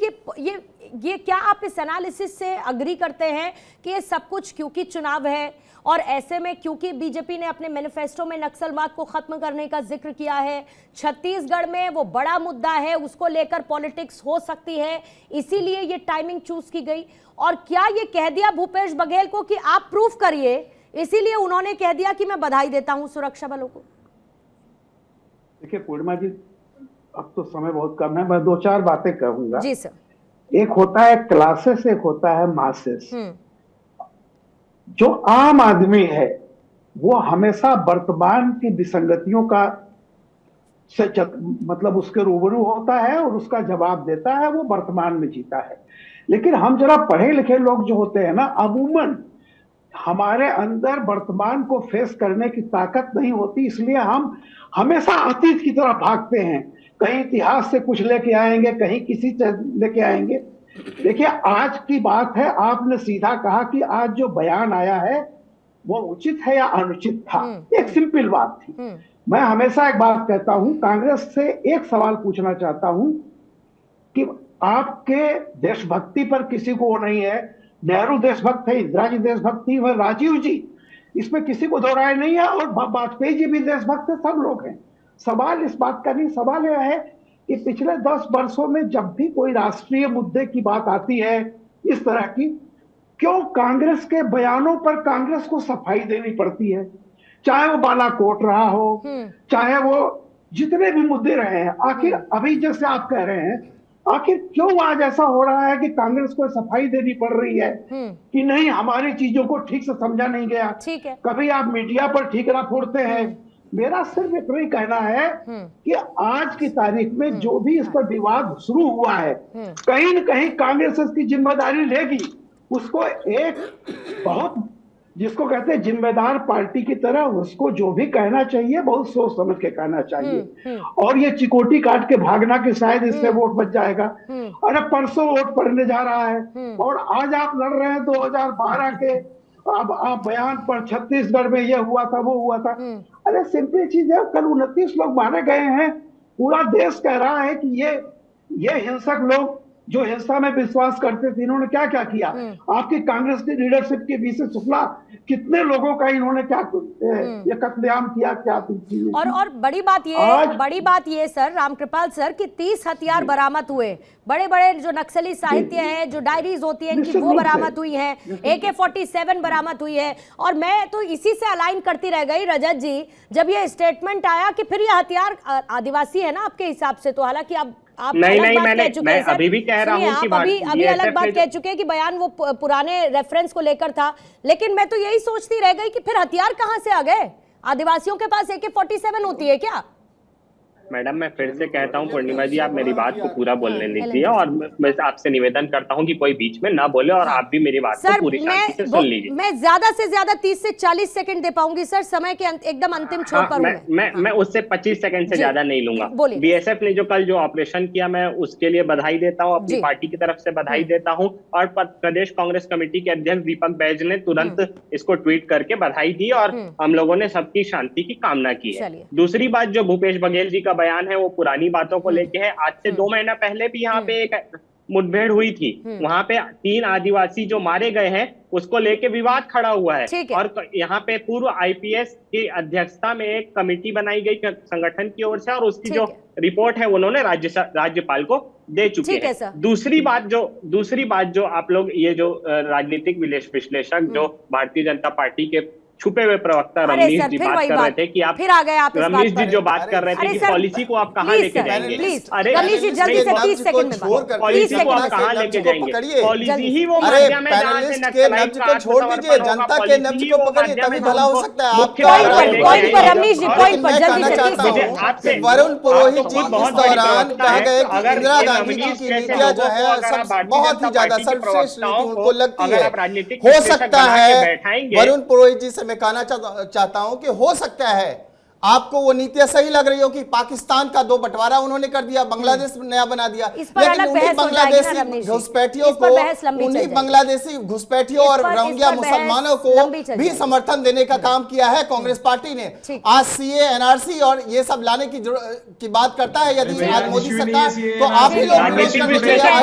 ये क्या आप इस एनालिसिस से अग्री करते हैं कि ये सब कुछ क्योंकि चुनाव है और ऐसे में क्योंकि बीजेपी ने अपने मैनिफेस्टो में नक्सलवाद को खत्म करने का जिक्र किया है, छत्तीसगढ़ में वो बड़ा मुद्दा है, उसको लेकर पॉलिटिक्स हो सकती है, इसीलिए ये टाइमिंग चूज की गई? और क्या ये कह दिया भूपेश बघेल को कि आप प्रूफ करिए, इसीलिए उन्होंने कह दिया कि मैं बधाई देता हूं सुरक्षा बलों को? देखिए पूर्णिमा जी, अब तो समय बहुत कम है, मैं 2-4 बातें कहूंगा। जी सर। एक होता है क्लासेस, एक होता है मासेस। जो आम आदमी है वो हमेशा वर्तमान की विसंगतियों का मतलब उसके रूबरू होता है और उसका जवाब देता है, वो वर्तमान में जीता है। लेकिन हम जरा पढ़े लिखे लोग जो होते हैं ना, अमूमन हमारे अंदर वर्तमान को फेस करने की ताकत नहीं होती, इसलिए हम हमेशा अतीत की तरफ भागते हैं। कहीं इतिहास से कुछ लेके आएंगे, कहीं किसी से लेके आएंगे। देखिए, आज की बात है, आपने सीधा कहा कि आज जो बयान आया है वो उचित है या अनुचित था। एक सिंपल बात थी। मैं हमेशा एक बात कहता हूं, कांग्रेस से एक सवाल पूछना चाहता हूं कि आपके देशभक्ति पर किसी को वो नहीं है। नेहरू देशभक्त थे, इंदिरा जी देशभक्त थी, वह राजीव जी, इसमें किसी को दो राय नहीं है, और वाजपेयी जी भी देशभक्त थे, सब लोग हैं। सवाल इस बात का नहीं, सवाल यह है कि पिछले 10 वर्षों में जब भी कोई राष्ट्रीय मुद्दे की बात आती है इस तरह की, क्यों कांग्रेस के बयानों पर कांग्रेस को सफाई देनी पड़ती है? चाहे वो बालाकोट रहा हो, चाहे वो जितने भी मुद्दे रहे हैं, आखिर अभी जैसे आप कह रहे हैं, आखिर क्यों आज ऐसा हो रहा है कि कांग्रेस को सफाई देनी पड़ रही है कि नहीं, हमारी चीजों को ठीक से समझा नहीं गया। ठीक है। कभी आप मीडिया पर ठीकरा फोड़ते हैं। मेरा सिर्फ इतना ही कहना है कि आज की तारीख में जो भी इस पर विवाद शुरू हुआ है, कहीं न कहीं कांग्रेस इसकी जिम्मेदारी लेगी। उसको एक बहुत, जिसको कहते हैं जिम्मेदार पार्टी की तरह, उसको जो भी कहना चाहिए बहुत सोच समझ के कहना चाहिए। और ये चिकोटी काट के भागना कि शायद इससे वोट बच जाएगा, अरे परसों वोट पड़ने जा रहा है और आज आप लड़ रहे हैं 2012 के। अब आप बयान पर छत्तीसगढ़ में ये हुआ था, वो हुआ था। अरे सिंपल चीज है, कल 29 लोग मारे गए हैं। पूरा देश कह रहा है कि ये हिंसक लोग जो हिंसा में विश्वास करते थे, इन्होंने क्या क्या किया। आपकी कांग्रेस की लीडरशिप के बीच शुक्ला कितने लोगों का इन्होंने क्या ये कत्लेआम किया, क्या और बड़ी बात ये सर, रामकृपाल सर, कि 30 हथियार बरामद हुए, बड़े बड़े जो नक्सली साहित्य है, जो डायरीज होती है इनकी, वो बरामद हुई है, AK-47 बरामद हुई है। और मैं तो इसी से अलाइन करती रह गई रजत जी, जब ये स्टेटमेंट आया कि फिर ये हथियार आदिवासी है ना आपके हिसाब से, तो हालांकि आप नहीं, मैं अभी भी कह रहा हूं कि अभी अलग बात कह चुके हैं कि बयान वो पुराने रेफरेंस को लेकर था, लेकिन मैं तो यही सोचती रह गई कि फिर हथियार कहां से आ गए? आदिवासियों के पास AK-47 होती है क्या? मैडम, मैं फिर से कहता हूं, पूर्णिमा जी आप मेरी बात को पूरा बोलने दीजिए, और मैं आपसे निवेदन करता हूं कि कोई बीच में ना बोले और आप भी मेरी बात को पूरी शांति से सुन लीजिए। मैं ज्यादा से ज्यादा 30 से 40 सेकंड दे पाऊंगी सर, समय के एकदम अंतिम छोर पर हूं। मैं उससे 25 सेकंड से ज्यादा नहीं लूंगा। बीएसएफ ने जो कल जो ऑपरेशन किया, मैं उसके लिए बधाई देता हूँ, अपनी पार्टी की तरफ से बधाई देता हूँ। और प्रदेश कांग्रेस कमेटी के अध्यक्ष दीपक बैज ने तुरंत इसको ट्वीट करके बधाई दी और हम लोगों ने सबकी शांति की कामना की है। दूसरी बात, जो भूपेश बघेल जी का बयान है वो पुरानी बातों को लेके है। आज से 2 महीना पहले भी यहाँ पे एक मुठभेड़ हुई थी, वहां पे 3 आदिवासी जो मारे गए हैं उसको लेके विवाद खड़ा हुआ है। और यहाँ पे पूर्व IPS की अध्यक्षता में एक कमेटी बनाई गई संगठन की ओर से, और उसकी जो रिपोर्ट है उन्होंने राज्यपाल को दे चुके हैं। दूसरी बात जो आप लोग, ये जो राजनीतिक विश्लेषक जो भारतीय जनता पार्टी के छुपे हुए प्रवक्ता रमनीश जी बात कर रहे थे कि आप फिर आ गए, आप रमनीश जी जो बात कर रहे थे कि पॉलिसी को आप कहाँ लेके जाएंगे। अरे रमनीश जी जल्दी से 30 सेकंड में पॉलिसी को आप कहाँ लेके जाएंगे? पॉलिसी ही वो अरे पैनलिस्ट के नब्ज को छोड़ दीजिए, जनता के नब्ज को पकड़िए, तभी भला हो सकता है। पॉइंट पर रमनीश जी, पॉइंट पर जल्दी से। वरुण पुरोहित जी इस दौरान कहा गया कि इंदिरा गांधी जी की नीतियां जो है बहुत ही ज्यादा सर्वश्रेष्ठ नीति उनको लगती है। हो सकता है, वरुण पुरोहित जी मैं कहना चाहता हूं कि हो सकता है आपको वो नीतियां सही लग रही हो कि पाकिस्तान का 2 बंटवारा उन्होंने कर दिया, बांग्लादेश नया बना दिया, लेकिन उन्हीं बांग्लादेशी घुसपैठियों को, उन्हीं बांग्लादेशी घुसपैठियों और रोहिंग्या मुसलमानों को भी समर्थन देने का काम किया है कांग्रेस पार्टी ने। आज CA NRC और ये सब लाने की बात करता है यदि आज मोदी सरकार, तो आप ही लोग